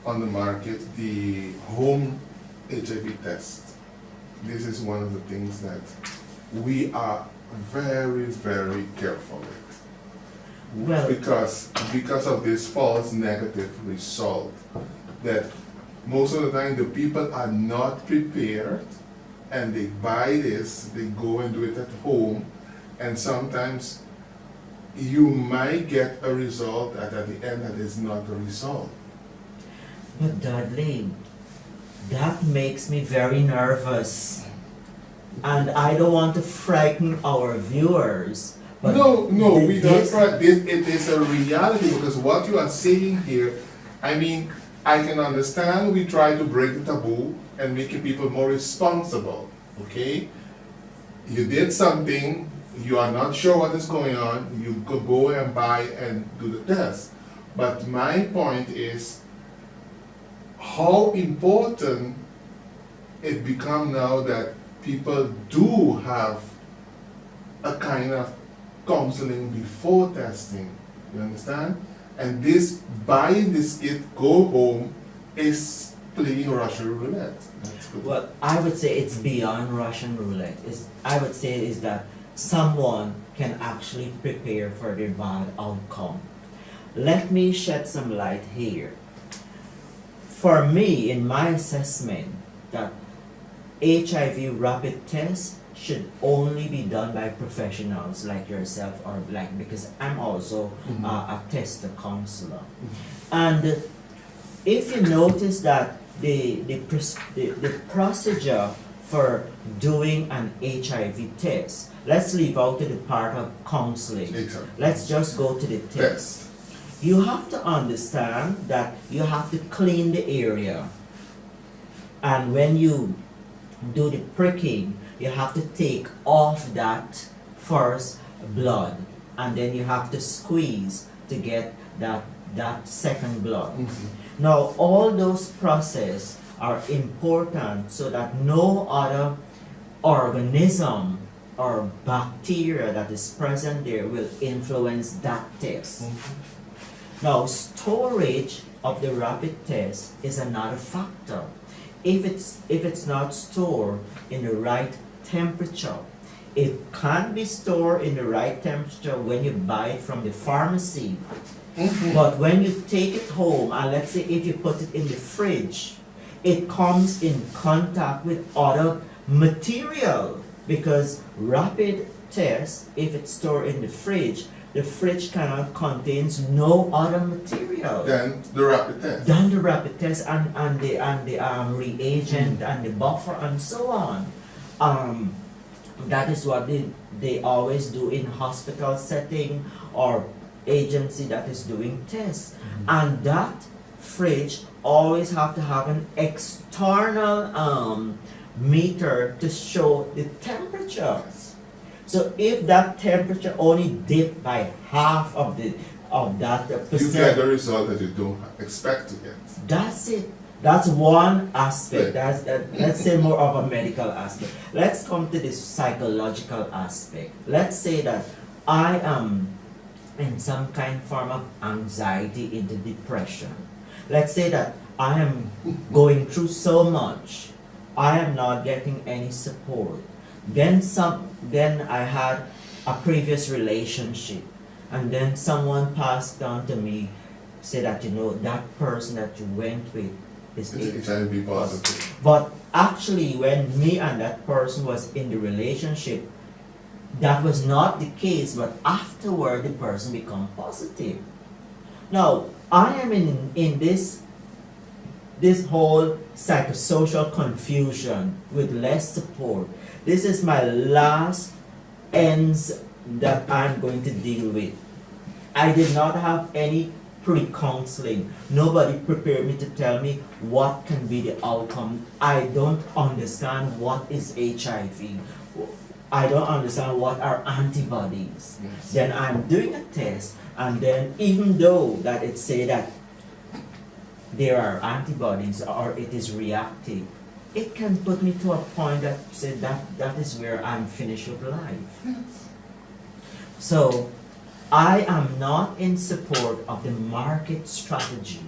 on the market the home HIV test, this is one of the things that we are very, very careful with. Well, because of this false negative result, that most of the time the people are not prepared, and they buy this, they go and do it at home, and sometimes you might get a result that at the end that is not a result. but Dudley, that makes me very nervous. And I don't want to frighten our viewers. But No, we don't this- try. It is a reality, because what you are saying here, I mean, I can understand we try to break the taboo and making people more responsible, okay? You did something, you are not sure what is going on, you could go and buy and do the test. But my point is how important it become now that people do have a kind of counseling before testing, you understand? And this buying this kit, go home, is playing Russian roulette. That's good. Well, I would say it's beyond Russian roulette. I would say is that someone can actually prepare for their bad outcome. Let me shed some light here. For me, in my assessment, that HIV rapid test should only be done by professionals like yourself, or like, because I'm also a tester counselor. And if you notice that the procedure for doing an HIV test, let's leave out the part of counseling. Exactly. Let's just go to the test. You have to understand that you have to clean the area. And when you do the pricking, you have to take off that first blood, and then you have to squeeze to get that second blood. Now, all those processes are important so that no other organism or bacteria that is present there will influence that test. Now, storage of the rapid test is another factor. If it's not stored in the right temperature, it can be stored in the right temperature when you buy it from the pharmacy. But when you take it home, and let's say if you put it in the fridge, it comes in contact with other material, because rapid test, if it's stored in the fridge cannot contains no other material Then the rapid test. than the rapid test and the reagent and the buffer and so on. That is what they always do in hospital setting or agency that is doing tests. And that fridge always have to have an external meter to show the temperature. So if that temperature only dipped by half of that You percent, get the result that you don't expect to get. that's it. That's one aspect. Right. Let's say more of a medical aspect. Let's come to this psychological aspect. Let's say that I am in some kind form of anxiety into depression. Let's say that I am going through so much, I am not getting any support. Then I had a previous relationship, and then someone passed on to me, say that that person that you went with is It's HIV positive. but actually, when me and that person was in the relationship, that was not the case, but afterward the person become positive. Now, I am in this whole psychosocial confusion with less support. This is my last ends that I'm going to deal with. I did not have any pre-counseling. Nobody prepared me to tell me what can be the outcome. I don't understand what is HIV. I don't understand what are antibodies. Yes. Then I'm doing a test, and then even though that it say that there are antibodies or it is reactive, it can put me to a point that say that is where I'm finished with life. Yes. So I am not in support of the market strategy.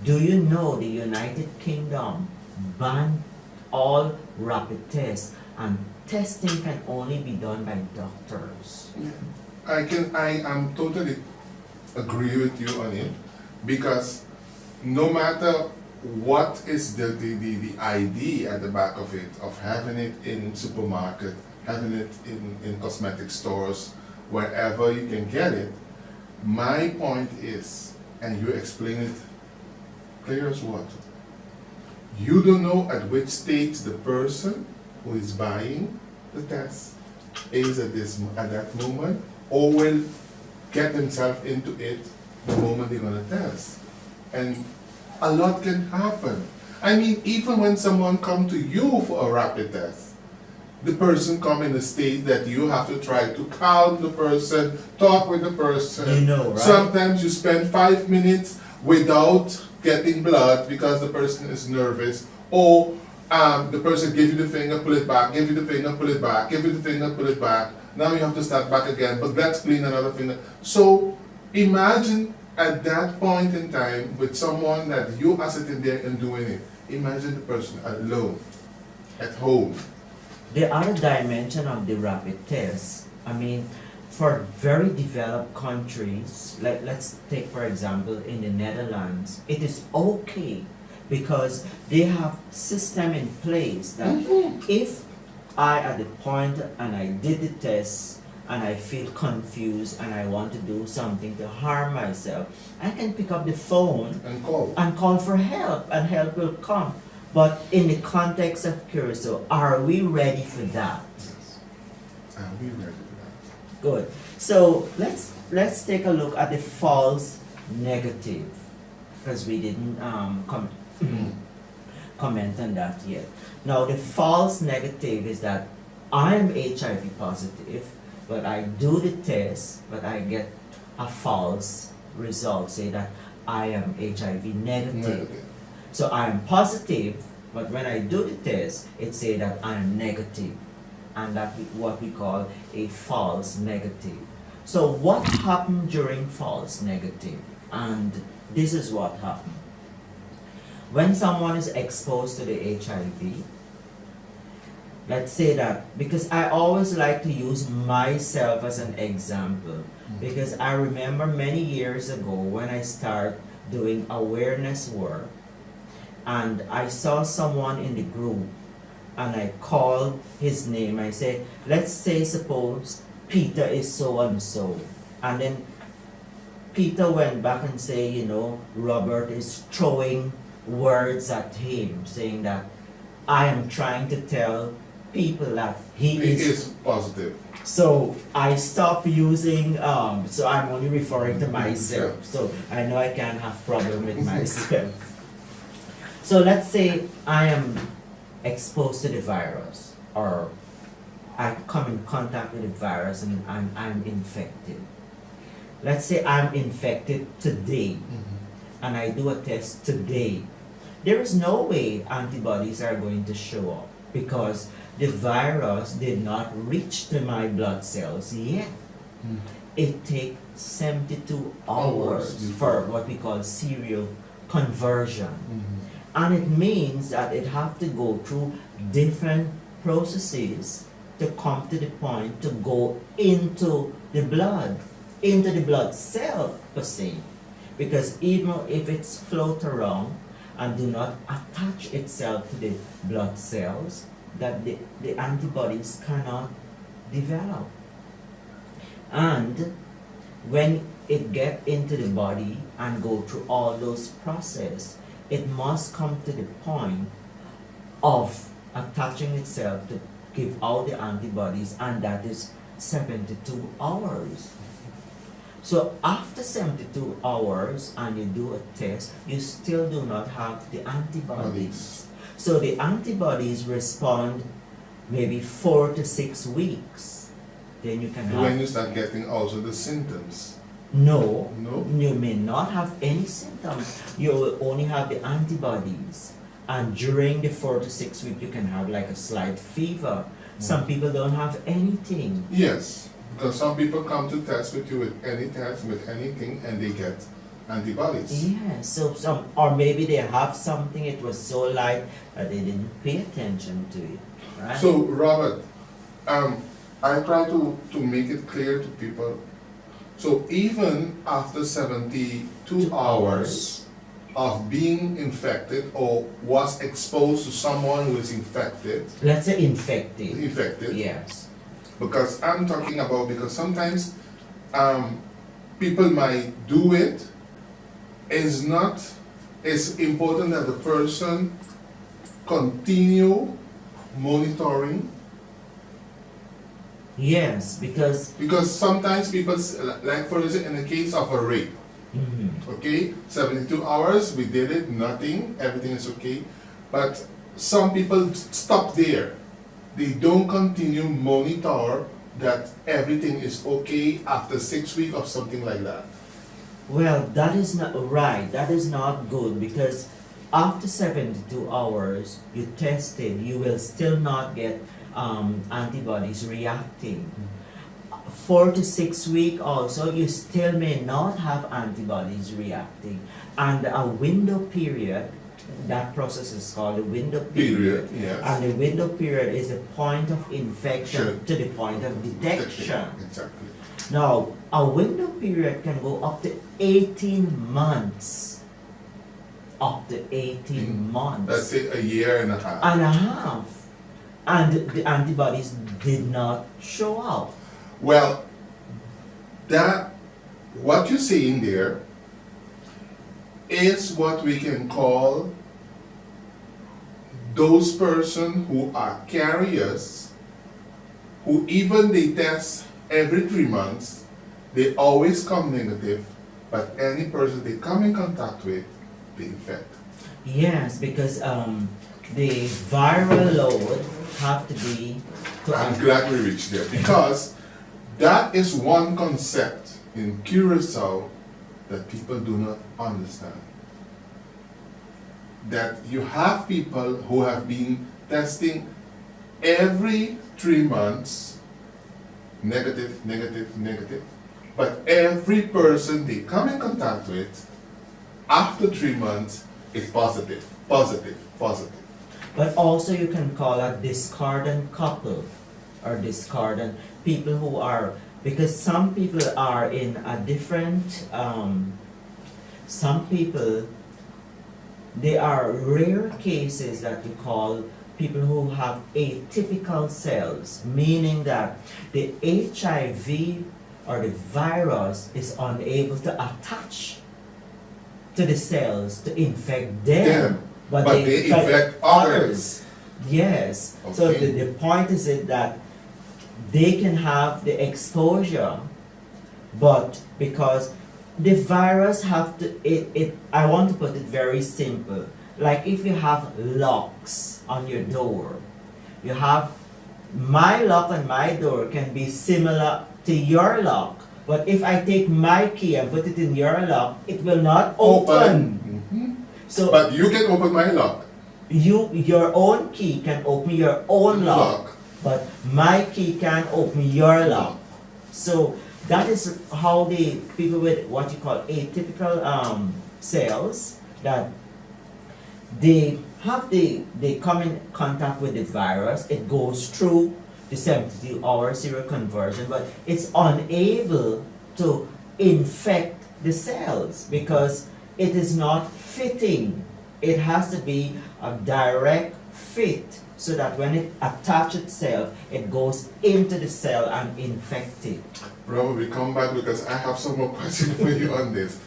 Do you know the United Kingdom banned all rapid tests, and testing can only be done by doctors? I am totally agree with you on it, because no matter what is the idea at the back of it, of having it in supermarket, having it in cosmetic stores, wherever you can get it, my point is, and you explain it clear as what, you don't know at which stage the person who is buying the test is at that moment, or will get themselves into it the moment they're going to test. And a lot can happen. I mean, even when someone comes to you for a rapid test, the person come in a state that you have to try to calm the person, talk with the person. Right? Sometimes you spend 5 minutes without getting blood because the person is nervous, or the person give you the finger, pull it back, give you the finger, pull it back, give you the finger, pull it back. Now you have to start back again, but let's clean another finger. So imagine at that point in time with someone that you are sitting there and doing it. Imagine the person alone, at home. The other dimension of the rapid test, I mean, for very developed countries, let's take for example in the Netherlands, it is okay because they have system in place that if I at the point and I did the test and I feel confused and I want to do something to harm myself, I can pick up the phone and call for help, and help will come. But in the context of Cura, so are we ready for that? Yes. Are we ready for that? Good. So let's take a look at the false negative, because we didn't comment on that yet. Now the false negative is that I am HIV positive, but I do the test, but I get a false result, say that I am HIV negative. So I am positive, but when I do the test, it say that I am negative, and that's what we call a false negative. So what happened during false negative? And this is what happened. When someone is exposed to the HIV, let's say that, because I always like to use myself as an example, because I remember many years ago when I started doing awareness work, and I saw someone in the group, and I called his name. I said, let's say suppose Peter is so and so, and then Peter went back and say, Robert is throwing words at him, saying that I am trying to tell people that he is positive. So I stopped using, so I'm only referring to myself. So I know I can't have problem with myself. So let's say I am exposed to the virus, or I come in contact with the virus and I'm infected. Let's say I'm infected today and I do a test today. There is no way antibodies are going to show up because the virus did not reach to my blood cells yet. It takes 72 hours for what we call serial conversion. And it means that it have to go through different processes to come to the point to go into the blood cell per se. Because even if it's float around and do not attach itself to the blood cells, that the antibodies cannot develop. And when it get into the body and go through all those processes, it must come to the point of attaching itself to give out the antibodies, and that is 72 hours. So after 72 hours and you do a test, you still do not have the antibodies. So the antibodies respond maybe 4 to 6 weeks. Then you can have... When you start getting also the symptoms. No, No? you may not have any symptoms. You will only have the antibodies. And during the 4 to 6 weeks, you can have like a slight fever. Some people don't have anything. Yes, because some people come to test with you with any test, with anything, and they get antibodies. Yeah, so some, or maybe they have something, it was so light that they didn't pay attention to it, right? So, Robert, I try to make it clear to people. So, even after 72 hours of being infected or was exposed to someone who is infected, Let's say infected. Yes. Because I'm talking about, because sometimes people might do it. It's important that the person continue monitoring. Yes, because Sometimes people, like for instance, in the case of a rape, okay, 72 hours, we did it, nothing, everything is okay. But some people stop there. They don't continue monitor that everything is okay after 6 weeks or something like that. well, that is not right. That is not good, because after 72 hours you tested, you will still not get antibodies reacting. 4 to 6 weeks also, you still may not have antibodies reacting. And a window period, that process is called a window period. Yes. And the window period is the point of infection to the point of detection. Exactly. Now, a window period can go up to 18 months. Up to 18 months. Let's say a year and a half. And a half. And the antibodies did not show up. Well, that, what you're saying there is what we can call those persons who are carriers, who even they test every 3 months, they always come negative, but any person they come in contact with, they infect. Yes, because the viral load have to be... I'm glad we reached there, because that is one concept in Cura S.01 that people do not understand. That you have people who have been testing every 3 months, negative, negative, negative, but every person they come in contact with, after 3 months, is positive, positive, positive. But also you can call a discordant couple, or discordant people who are, because some people are in a different, some people, they are rare cases that we call people who have atypical cells, meaning that the HIV or the virus is unable to attach to the cells to infect them. But they infect others. Yes. So Okay. the point is that they can have the exposure, but because the virus have to, I want to put it very simple. Like if you have locks on your door, you have my lock on my door can be similar to your lock, but if I take my key and put it in your lock, it will not open. Mhm. So But you can open my lock. your own key can open your own lock, but my key can open your lock. So that is how the people with what you call atypical cells, that they come in contact with the virus, it goes through the 72-hour serial conversion, but it's unable to infect the cells because it is not fitting. It has to be a direct fit so that when it attaches itself, it goes into the cell and infect it. Bro, we come back because I have some more questions for you on this.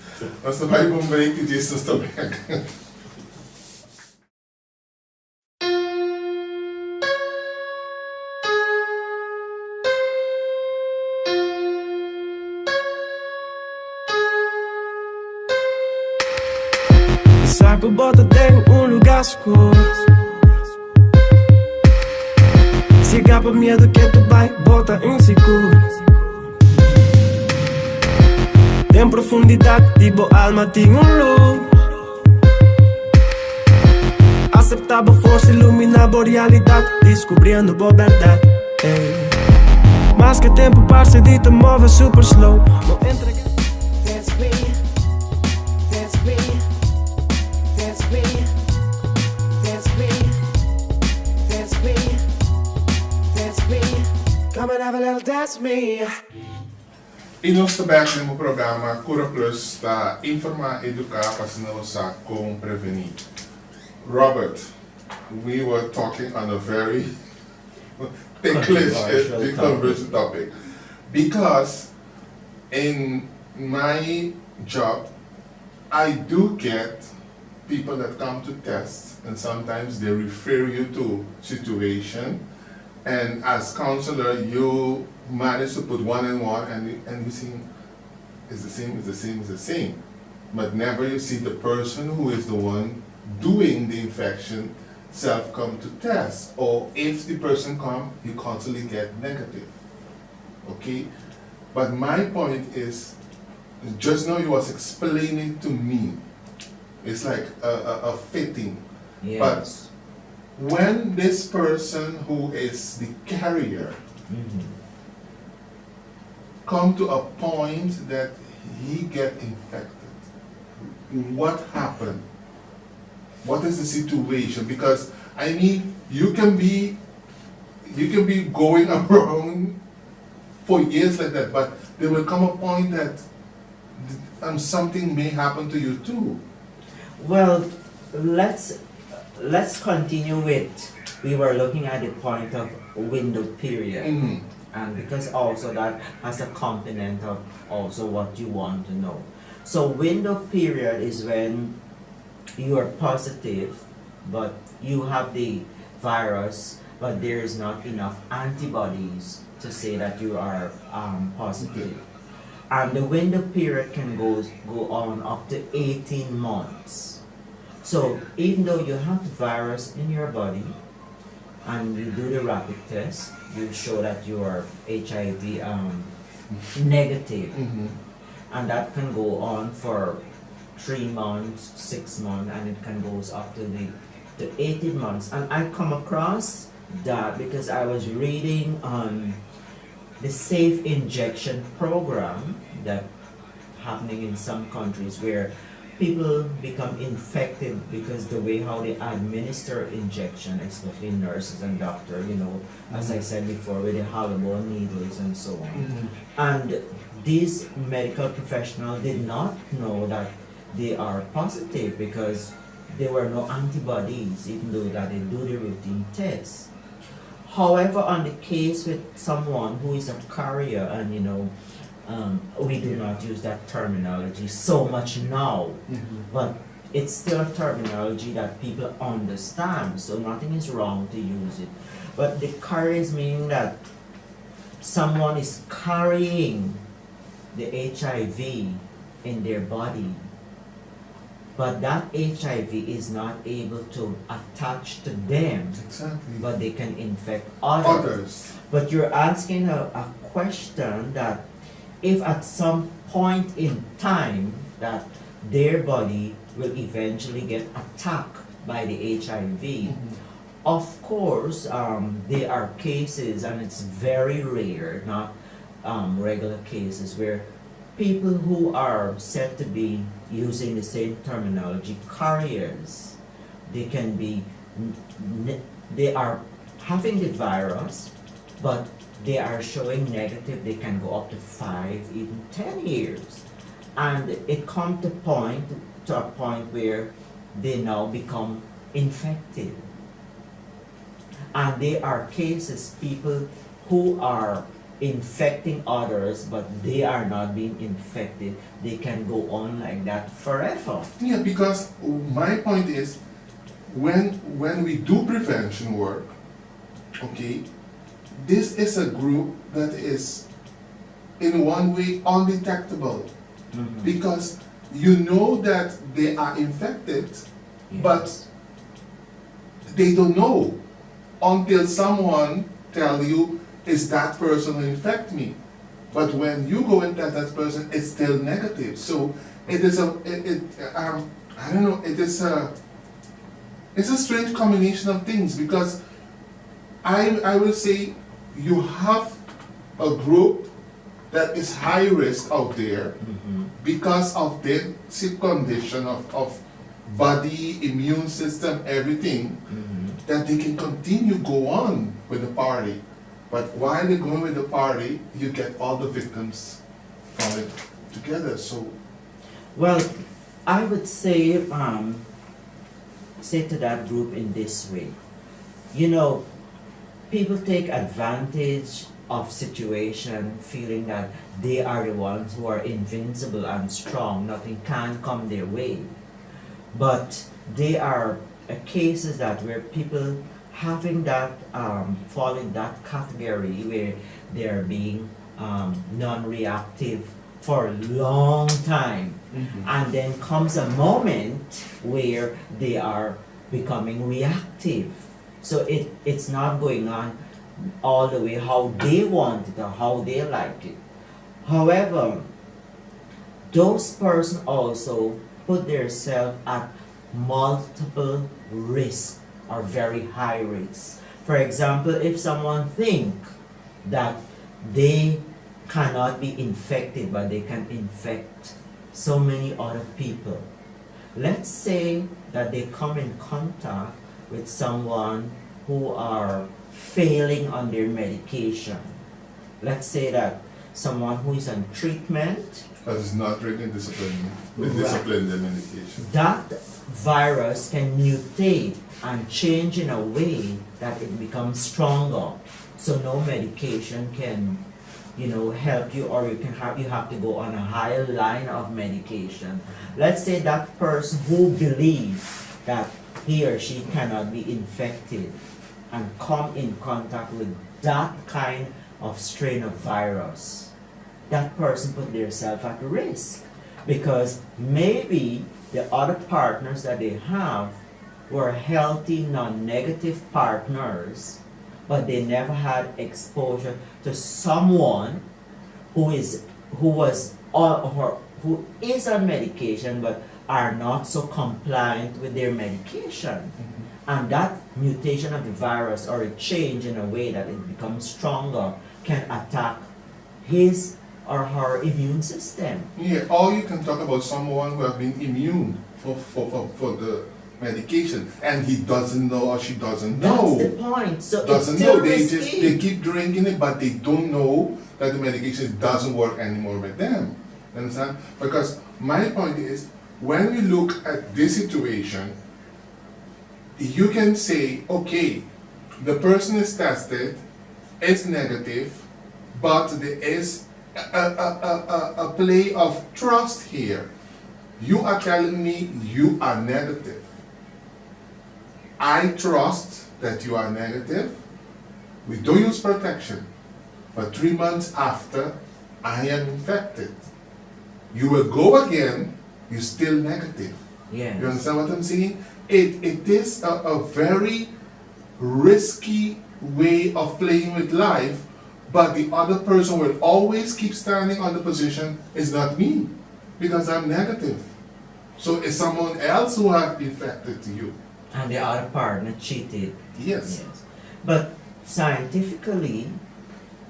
Mas na tayo bumalik kay Jesus to back. Saco bota tem lugar seguro. Siga por medo que tu vai bota inseguro. Tem profundidade, tipo alma tem luz. Aceptava força, iluminava realidade, descobrindo boa verdade. Mas que tempo parece de te move super slow. Não entrega. That's me, that's me, that's me, that's me, that's me, that's me. Come and have a little that's me. E nós trabalhamos no programa Cura Plus para informar e educar para se não usar como prevenir. Robert, we were talking on a very ticklish controversial topic because in my job I do get people that come to test and sometimes they refer you to situation, and as counselor you manage to put one and one and you see it's the same, it's the same, it's the same, but never you see the person who is the one doing the infection self come to test, or if the person come, you constantly get negative. Okay? But my point is, just now you was explaining to me, it's like a fitting. Yes. But when this person who is the carrier come to a point that he get infected, what happened? What is the situation? Because I mean, you can be going around for years like that, but there will come a point that something may happen to you too. Well, let's continue with, we were looking at the point of window period. And because also that has a component of also what you want to know. So window period is when you are positive, but you have the virus, but there is not enough antibodies to say that you are positive. And the window period can go on up to 18 months. So even though you have the virus in your body and you do the rapid test, you show that you are HIV negative, and that can go on for 3 months, 6 months, and it can go up to 18 months. And I come across that because I was reading on the safe injection program that happening in some countries where people become infected because the way how they administer injection, especially nurses and doctors, you know, as I said before, with the hollow needles and so on. And these medical professionals did not know that they are positive because there were no antibodies, even though that they do the routine test. However, on the case with someone who is a carrier, and you know, we do not use that terminology so much now, but it's still a terminology that people understand, so nothing is wrong to use it. But the carriers mean that someone is carrying the HIV in their body, but that HIV is not able to attach to them, Exactly. but they can infect others. Others. But you're asking a question that if at some point in time that their body will eventually get attacked by the HIV, of course, there are cases, and it's very rare, not regular cases, where people who are said to be, using the same terminology, carriers, they can be, they are having the virus, but they are showing negative. They can go up to 5, even 10 years, and it comes to a point where they now become infected. And there are cases, people who are infecting others, but they are not being infected. They can go on like that forever. Yeah, because my point is, when we do prevention work, okay, this is a group that is in one way undetectable, because you know that they are infected, but they don't know until someone tell you, is that person who infect me? But when you go and test that person, it's still negative. So it is I don't know, it's a strange combination of things, because I will say you have a group that is high risk out there because of their sick condition of body, immune system, everything, that they can continue go on with the party. But while they're going with the party, you get all the victims from it together. So, well, I would say to that group in this way. You know, people take advantage of situation, feeling that they are the ones who are invincible and strong. Nothing can come their way. But there are cases that where people having that fall in that category where they are being non-reactive for a long time, and then comes a moment where they are becoming reactive. So it's not going on all the way how they want it or how they like it. However, those persons also put themselves at multiple risks or very high risks. For example, if someone think that they cannot be infected but they can infect so many other people. Let's say that they come in contact with someone who are failing on their medication. Let's say that someone who is on treatment but it's not really discipline their medication. That virus can mutate and change in a way that it becomes stronger. So no medication can, help you, or you have to go on a higher line of medication. Let's say that person who believes that he or she cannot be infected and come in contact with that kind of strain of virus. That person put themselves at risk, because maybe the other partners that they have were healthy, non-negative partners, but they never had exposure to someone who is on medication but are not so compliant with their medication. And that mutation of the virus, or a change in a way that it becomes stronger, can attack his or her immune system. Yeah, or you can talk about someone who have been immune for the medication, and he doesn't know or she doesn't know. That's the point. So doesn't it's still know. risky. They keep drinking it, but they don't know that the medication doesn't work anymore with them. Understand? Because my point is, when we look at this situation, you can say, okay, the person is tested, it's negative, but there is a play of trust here. You are telling me you are negative. I trust that you are negative. We don't use protection. But 3 months after, I am infected. You will go again, you're still negative. Yes. You understand what I'm saying? It is a very risky way of playing with life, but the other person will always keep standing on the position, it's not me, because I'm negative. So it's someone else who have infected you. And the other partner cheated. Yes. Yes. But scientifically,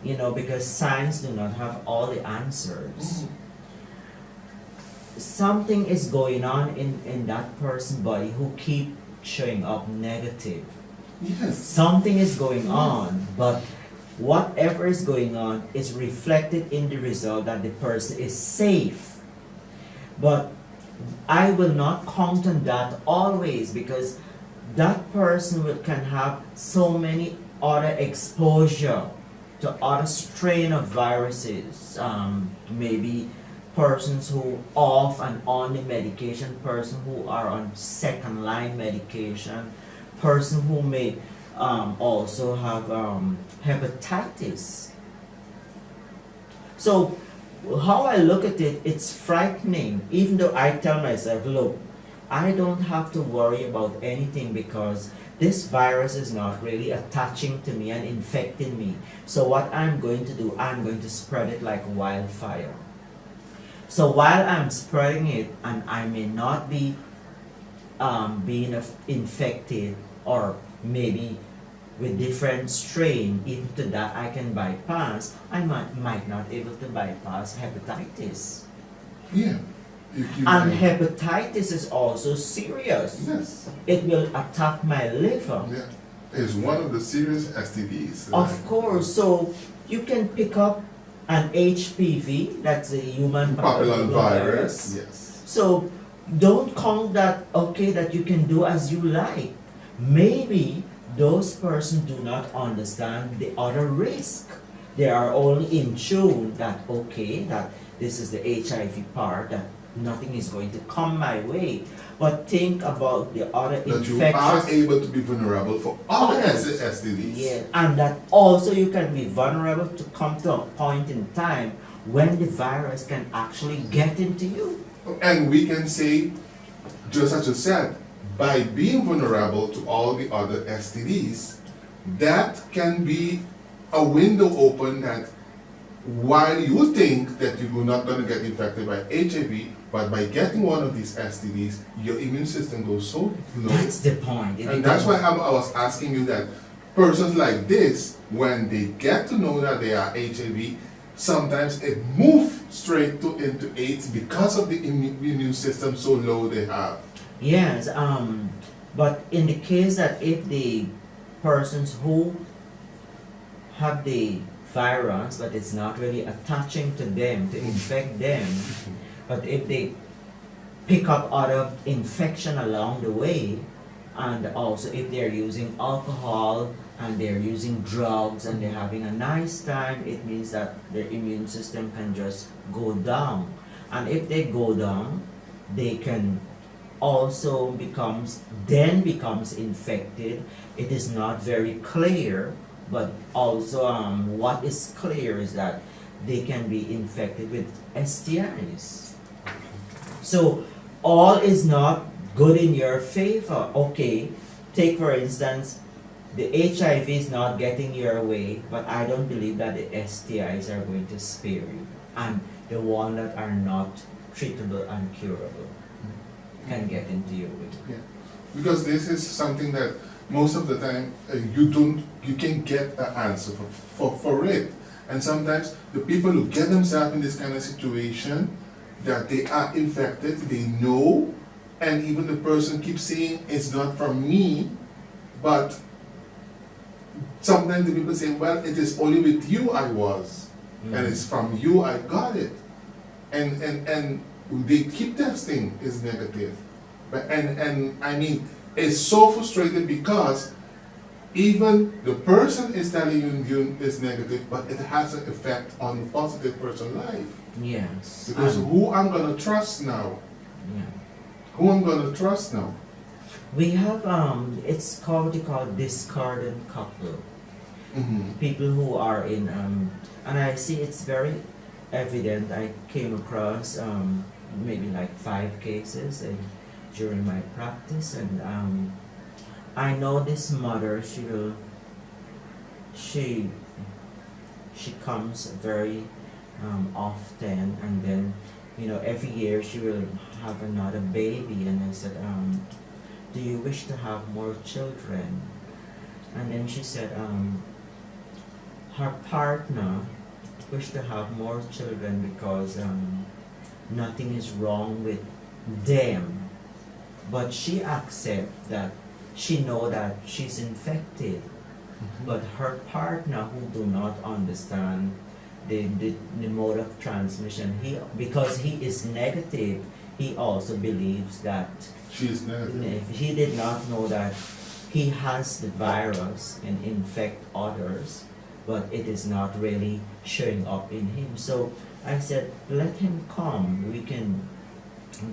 you know, because science do not have all the answers, something is going on in that person's body who keep showing up negative. Yes. Something is going on, but whatever is going on is reflected in the result that the person is safe. But I will not count on that always, because that person can have so many other exposure to other strain of viruses. Maybe persons who off and on the medication, person who are on second line medication, person who may also have hepatitis. So how I look at it, it's frightening, even though I tell myself, look, I don't have to worry about anything because this virus is not really attaching to me and infecting me. So what I'm going to do, I'm going to spread it like wildfire. So while I'm spreading it, and I may not be being infected, or maybe with different strain, even to that I can bypass, I might not able to bypass hepatitis. Yeah. And hepatitis is also serious. Yes. It will attack my liver. Yeah. It's one of the serious STDs. Of course, so you can pick up an HPV, that's a human papillomavirus. Yes. So don't count that, okay, that you can do as you like. Maybe those persons do not understand the other risk. They are only in tune that, okay, that this is the HIV part, that nothing is going to come my way. But think about the other that infections. you are able to be vulnerable for other STDs. Yeah, and that also you can be vulnerable to come to a point in time when the virus can actually get into you. And we can say, just as you said, by being vulnerable to all the other STDs, that can be a window open that while you think that you're not going to get infected by HIV, but by getting one of these STDs, your immune system goes so low. That's the point. And that's why I was asking you that persons like this, when they get to know that they are HIV, sometimes it moves straight into AIDS because of the immune system so low they have. Yes, but in the case that if the persons who have the virus, but it's not really attaching to them to infect them, but if they pick up other infection along the way, and also if they're using alcohol and they're using drugs and they're having a nice time, it means that their immune system can just go down. And if they go down, they can also becomes infected. It is not very clear, but also what is clear is that they can be infected with STIs. So all is not good in your favor. Okay, take for instance, the HIV is not getting your way, but I don't believe that the STIs are going to spare you. And the ones that are not treatable and curable can get into your way. Yeah. Because this is something that most of the time you can get an answer for it. And sometimes the people who get themselves in this kind of situation, that they are infected, they know, and even the person keeps saying it's not from me, but sometimes the people say, well, it is only with you I was, and it's from you I got it. And they keep testing is negative. But and I mean, it's so frustrating because even the person is telling you is negative, but it has an effect on the positive person's life. Yes. Because who I'm gonna trust now? Yeah. Who I'm gonna trust now? We have it's called discordant couple. People who are in and I see it's very evident. I came across maybe like 5 cases, and during my practice, and I know this mother. She comes very often, and then every year she will have another baby. And I said, do you wish to have more children? And then she said, her partner wished to have more children because nothing is wrong with them, but she accepts that she know that she's infected. But her partner, who do not understand the mode of transmission, because he is negative, he also believes that She is negative. he did not know that he has the virus and infect others, but it is not really showing up in him. So I said, let him come. We can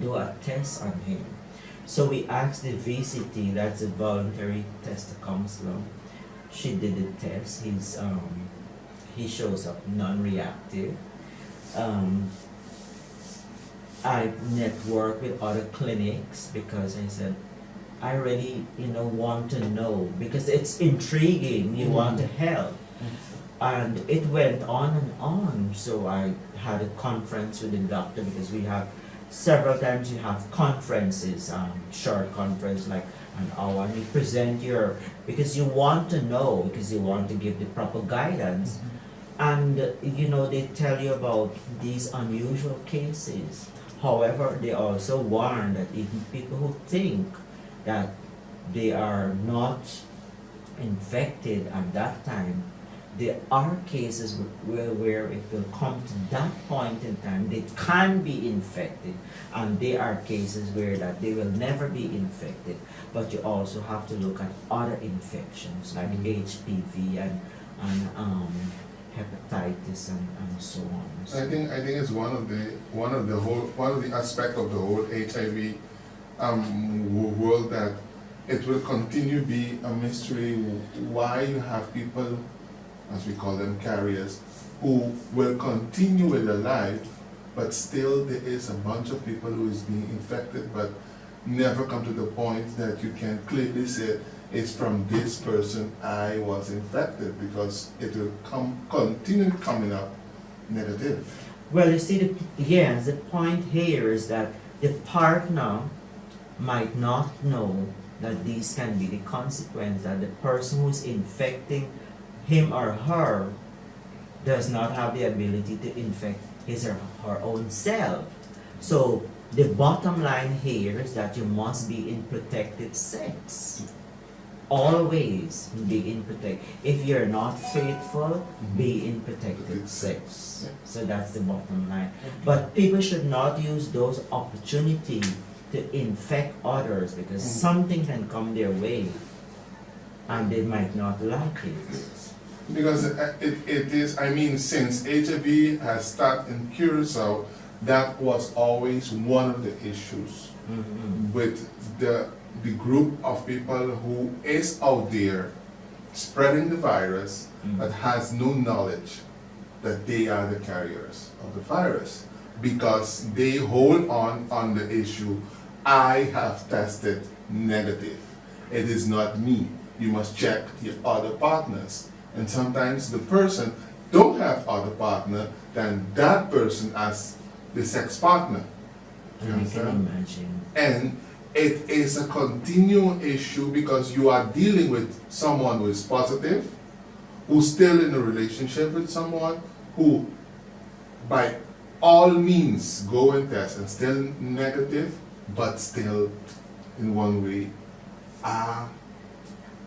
do a test on him. So we asked the VCT, that's a voluntary test counselor. She did the test. He shows up non-reactive. I networked with other clinics because I said, I really want to know, because it's intriguing. You want to help. And it went on and on. So I had a conference with the doctor, because we have several times you have conferences, short conference like an hour, and you present because you want to know, because you want to give the proper guidance. And they tell you about these unusual cases. However, they also warn that even people who think that they are not infected at that time, there are cases where it will come to that point in time, they can be infected, and there are cases where that they will never be infected. But you also have to look at other infections like HPV and hepatitis and so on. So I think it's one of the aspect of the whole HIV world that it will continue to be a mystery why you have people, as we call them, carriers, who will continue with their life, but still there is a bunch of people who is being infected but never come to the point that you can clearly say it's from this person I was infected, because it will continue coming up negative. well, you see, the point here is that the partner might not know that these can be the consequence, that the person who's infecting him or her does not have the ability to infect his or her own self. So the bottom line here is that you must be in protected sex. Always be in protect. If you're not faithful, be in protected sex. So that's the bottom line. But people should not use those opportunities to infect others, because something can come their way and they might not like it. Because it is, I mean, since HIV has started in Curacao, that was always one of the issues with the group of people who is out there spreading the virus but has no knowledge that they are the carriers of the virus, because they hold on the issue, I have tested negative. It is not me. You must check your other partners. And sometimes the person don't have other partner than that person as the sex partner. You And you can understand? imagine. And it is a continual issue, because you are dealing with someone who is positive, who's still in a relationship with someone who by all means go and test and still negative, but still in one way are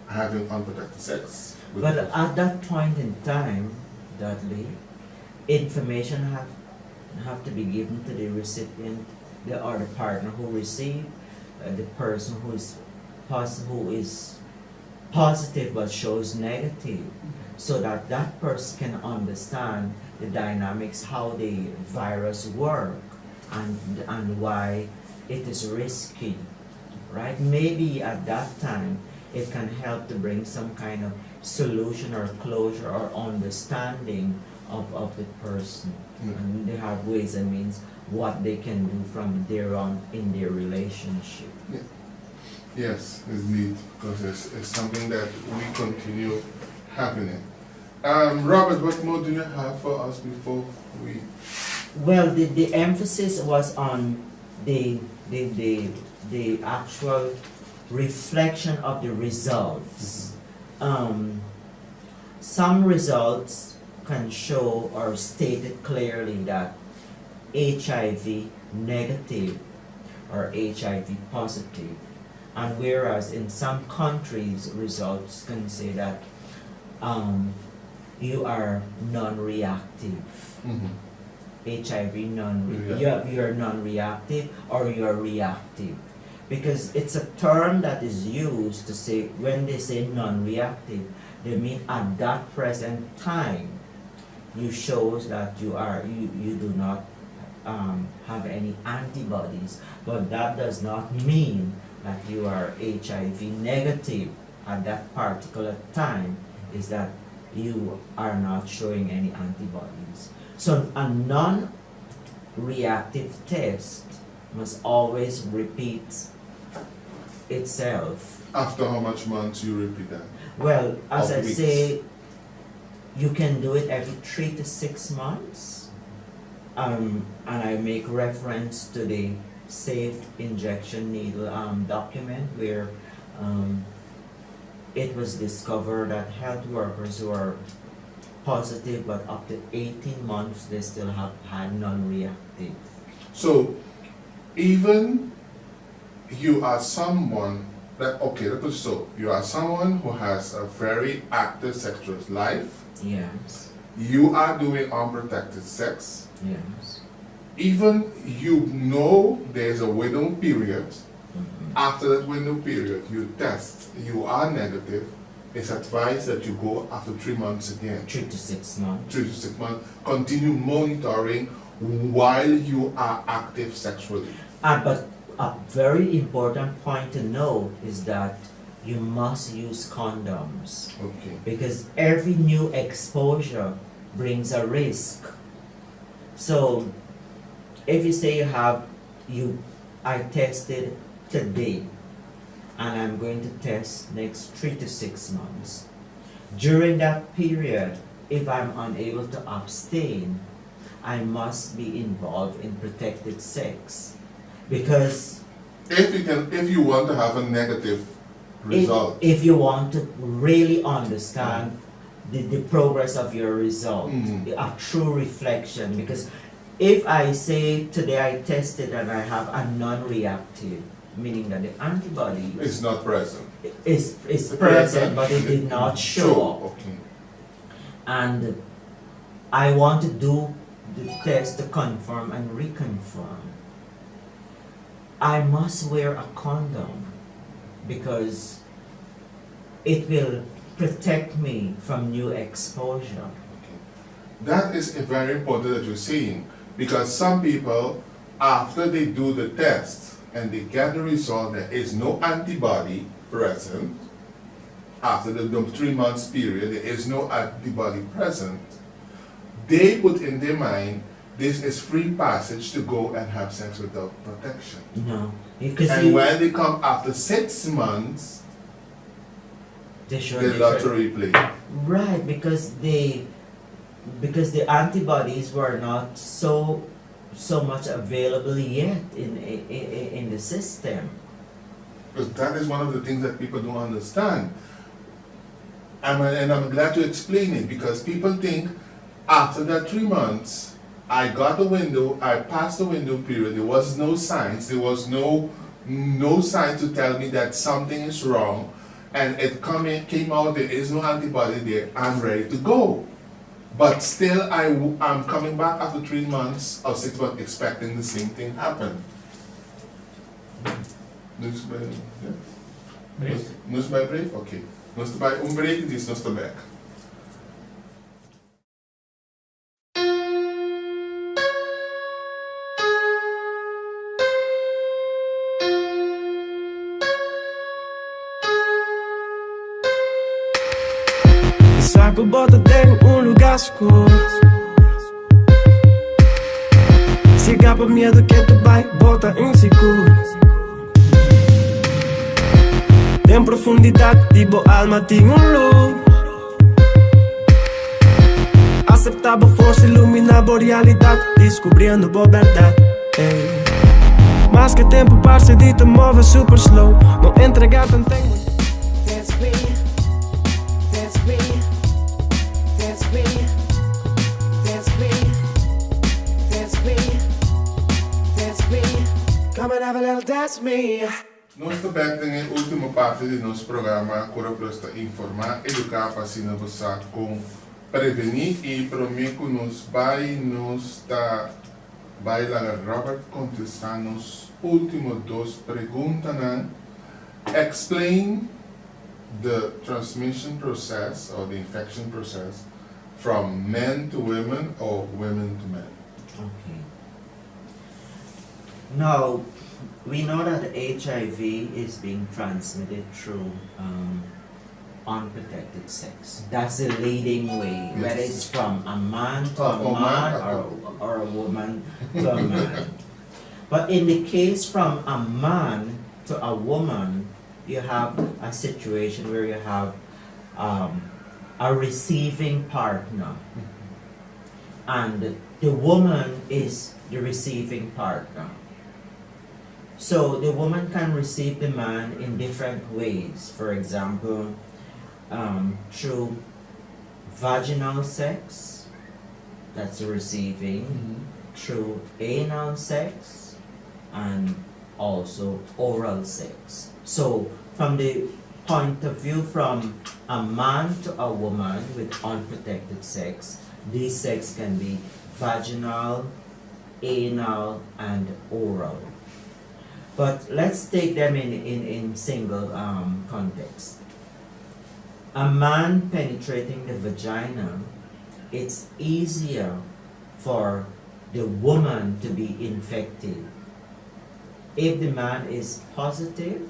having unprotected sex. with But the- at that point in time, Dudley, information have to be given to the recipient, or the partner who received, the person who is positive but shows negative, so that that person can understand the dynamics, how the virus work, and why it is risky, right? Maybe at that time it can help to bring some kind of solution or closure or understanding of the person. And they have ways and means what they can do from there on in their relationship. Yeah. Yes, indeed, because it's something that we continue having it. Robert, what more do you have for us before we... Well, the emphasis was on the actual reflection of the results. Some results can show or state it clearly that HIV negative or HIV positive, and whereas in some countries results can say that you are non-reactive. HIV you're non-reactive or you're reactive, because it's a term that is used to say, when they say non-reactive, they mean at that present time you shows that you do not have any antibodies, but that does not mean that you are HIV negative at that particular time, is that you are not showing any antibodies. So a non-reactive test must always repeat itself. After how much months you repeat that? Well, as I weeks? say, you can do it every 3 to 6 months. And I make reference to the safe injection needle document, where it was discovered that health workers who are positive but up to 18 months they still have had non-reactive. So, even you are someone that, okay, let's put it so, you are someone who has a very active sexual life. Yes. You are doing unprotected sex. Yes. Even you know there's a window period. After that window period, you test, you are negative. It's advised that you go after 3 months again. 3 to 6 months. 3 to 6 months. Continue monitoring while you are active sexually. But a very important point to note is that you must use condoms. Okay. Because every new exposure brings a risk. So if you say I tested today and I'm going to test next 3 to 6 months. During that period, if I'm unable to abstain, I must be involved in protected sex. Because if you want to have a negative result. If you want to really understand the progress of your result, a true reflection, because if I say today I tested and I have a non-reactive, meaning that the antibody is not present. Is present, but it did not show up. Okay. And I want to do the test to confirm and reconfirm. I must wear a condom because it will protect me from new exposure. Okay. That is very important that you're saying, because some people, after they do the test and they get the result there is no antibody present, after the 3 months period there is no antibody present, they put in their mind this is free passage to go and have sex without protection. No, and when they come after 6 months, the lottery play. Right, because the antibodies were not so much available yet in the system. Because that is one of the things that people don't understand. And I'm glad to explain it, because people think after that 3 months, I got the window, I passed the window period, there was no signs, there was no sign to tell me that something is wrong, and it came out, there is no antibody there, I'm ready to go. But still, I'm coming back after 3 months or 6 months expecting the same thing happen. Dus bij, ja? Nus bij break? Oké. Nus bij ombreken, die is nus te back. Saco bota tem lugar seguro. Siga escapa miedo que te vai bota inseguro. Tem profundidade, tipo alma tem luz. Aceptava força, iluminava a realidade, descobrindo a verdade. Ei. Mas que tempo passa de te move super slow. Não entregar tanto tempo. That's me, that's me, that's me, that's me, that's me, that's me. Come and have a little that's me. Nós também temos a última parte do nosso programa, Cura S.01 E, informar, educar, fascinar você com prevenir e para mim que vai lá Robert contestar nos últimos duas perguntas, né? Explain the transmission process or the infection process from men to women or women to men. Okay. Now, we know that HIV is being transmitted through unprotected sex. That's the leading way, Yes. whether it's from a man to a man or a woman to a man. But in the case from a man to a woman, you have a situation where you have a receiving partner, and the woman is the receiving partner. So the woman can receive the man in different ways. For example, through vaginal sex, that's receiving, through anal sex, and also oral sex. So from the point of view from a man to a woman with unprotected sex, this sex can be vaginal, anal, and oral. But let's take them in single context. A man penetrating the vagina, it's easier for the woman to be infected if the man is positive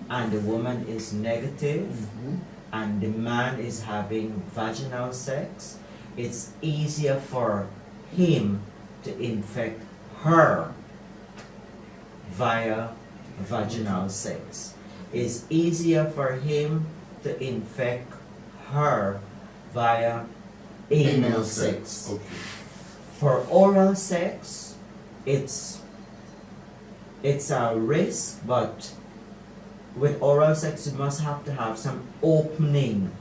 and the woman is negative and the man is having vaginal sex. It's easier for him to infect her via vaginal sex. It's easier for him to infect her via anal sex. Okay. For oral sex, it's a risk, but with oral sex you must have to have some opening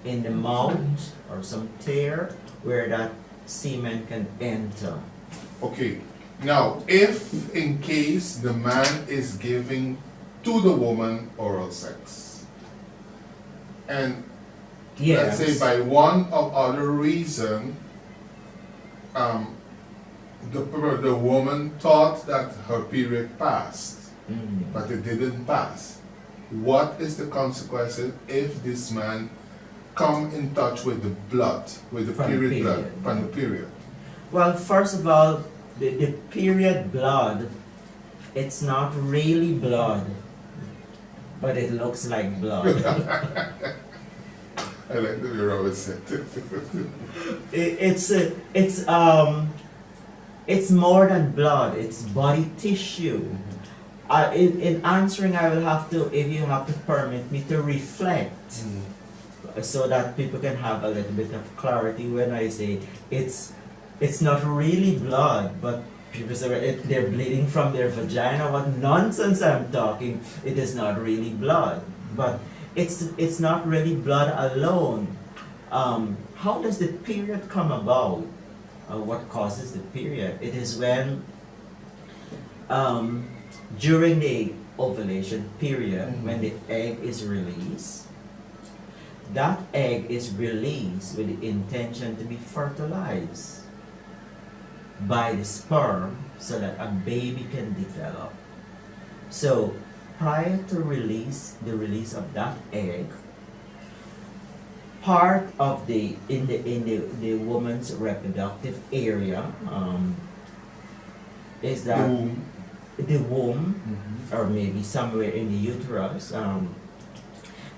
in the mouth or some tear where that semen can enter. Okay. Now, if in case the man is giving to the woman oral sex, and Yes. let's say by one or other reason, the woman thought that her period passed, but it didn't pass. What is the consequences if this man come in touch with the blood, with the From the period blood, period. from the period? Well, first of all, the period blood, it's not really blood, but it looks like blood. I like the way Robert said it. It's more than blood. It's body tissue. In answering, I will have to, if you have to permit me to reflect, so that people can have a little bit of clarity when I say it's not really blood, but people say they're bleeding from their vagina. What nonsense I'm talking! It is not really blood, but it's not really blood alone. How does the period come about? What causes the period? It is when during the ovulation period, when the egg is released, that egg is released with the intention to be fertilized by the sperm so that a baby can develop. So prior to the release of that egg, part of the woman's reproductive area is that the womb, or maybe somewhere in the uterus,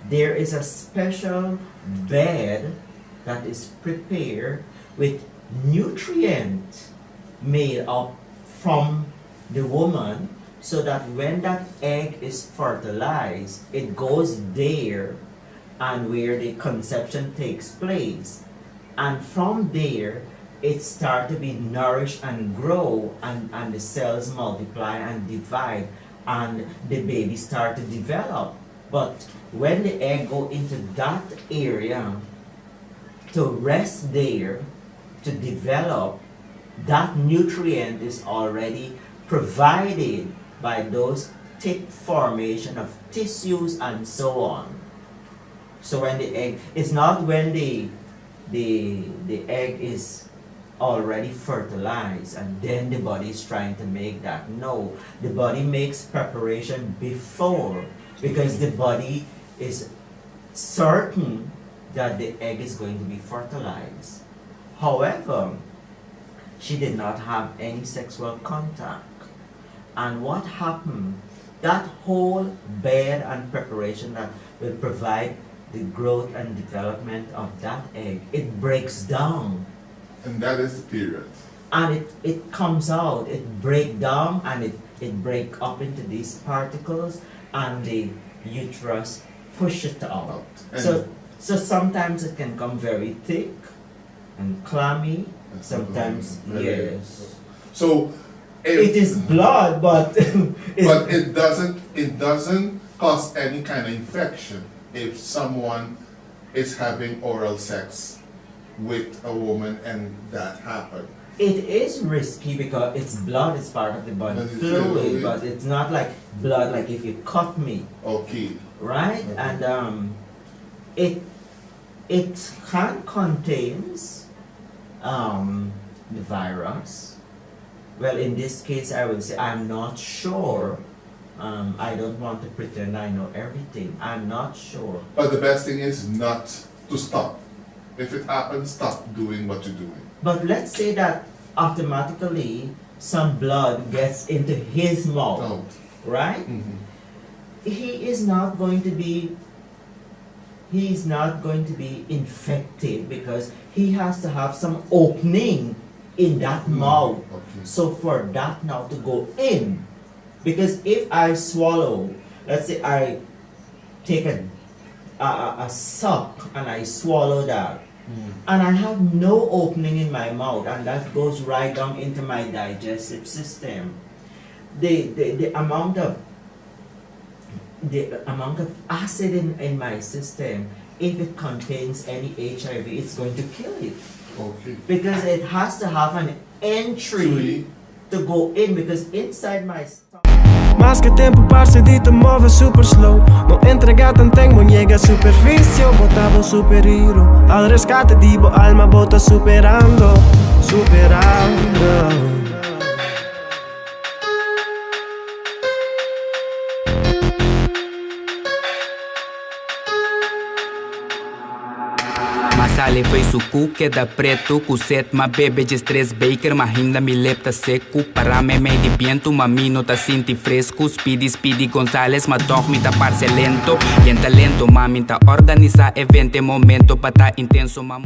there is a special bed that is prepared with nutrient made up from the woman, so that when that egg is fertilized, it goes there and where the conception takes place. And from there, it starts to be nourished and grow, and the cells multiply and divide, and the baby start to develop. But when the egg go into that area to rest there, to develop, that nutrient is already provided by those thick formation of tissues and so on. So when the egg, it's not when the egg is already fertilized and then the body is trying to make that. No, the body makes preparation before, because the body is certain that the egg is going to be fertilized. However, she did not have any sexual contact. And what happened? That whole bed and preparation that will provide the growth and development of that egg, it breaks down. And that is the period. And it comes out, it breaks down, and it breaks up into these particles, and the uterus push it out. So sometimes it can come very thick and clammy, sometimes yes. So it is blood, but but it doesn't cause any kind of infection if someone is having oral sex with a woman and that happens. It is risky because it's blood, it's part of the body fluid, but it's not like blood like if you cut me. Okay. Right? Okay. And it can contains the virus. Well, in this case, I would say I'm not sure. I don't want to pretend I know everything. I'm not sure. But the best thing is not to stop. If it happens, stop doing what you're doing. But let's say that automatically some blood gets into his mouth, right? Mm-hmm. He's not going to be infected because he has to have some opening in that mouth. Okay. So for that now to go in, because if I swallow, let's say I take a suck and I swallow that, and I have no opening in my mouth, and that goes right down into my digestive system, the amount of acid in my system, if it contains any HIV, it's going to kill it. Okay. Because it has to have an entry to go in, because inside my stomach. Mas que tempo passa e te move super slow. Não entrega tanto tempo, llega a superficie. Botavo superhero. Al rescate di bo alma bota superando. Masali foi suku que da preto Cuset ma bebe de stress baker Ma hinda mi lepta seco Para me di viento Ma mi no ta sinti fresco Speedy Gonzales Ma dog mi ta parce lento Bien talento Ma mi ta organiza evento Momento pa ta intenso ma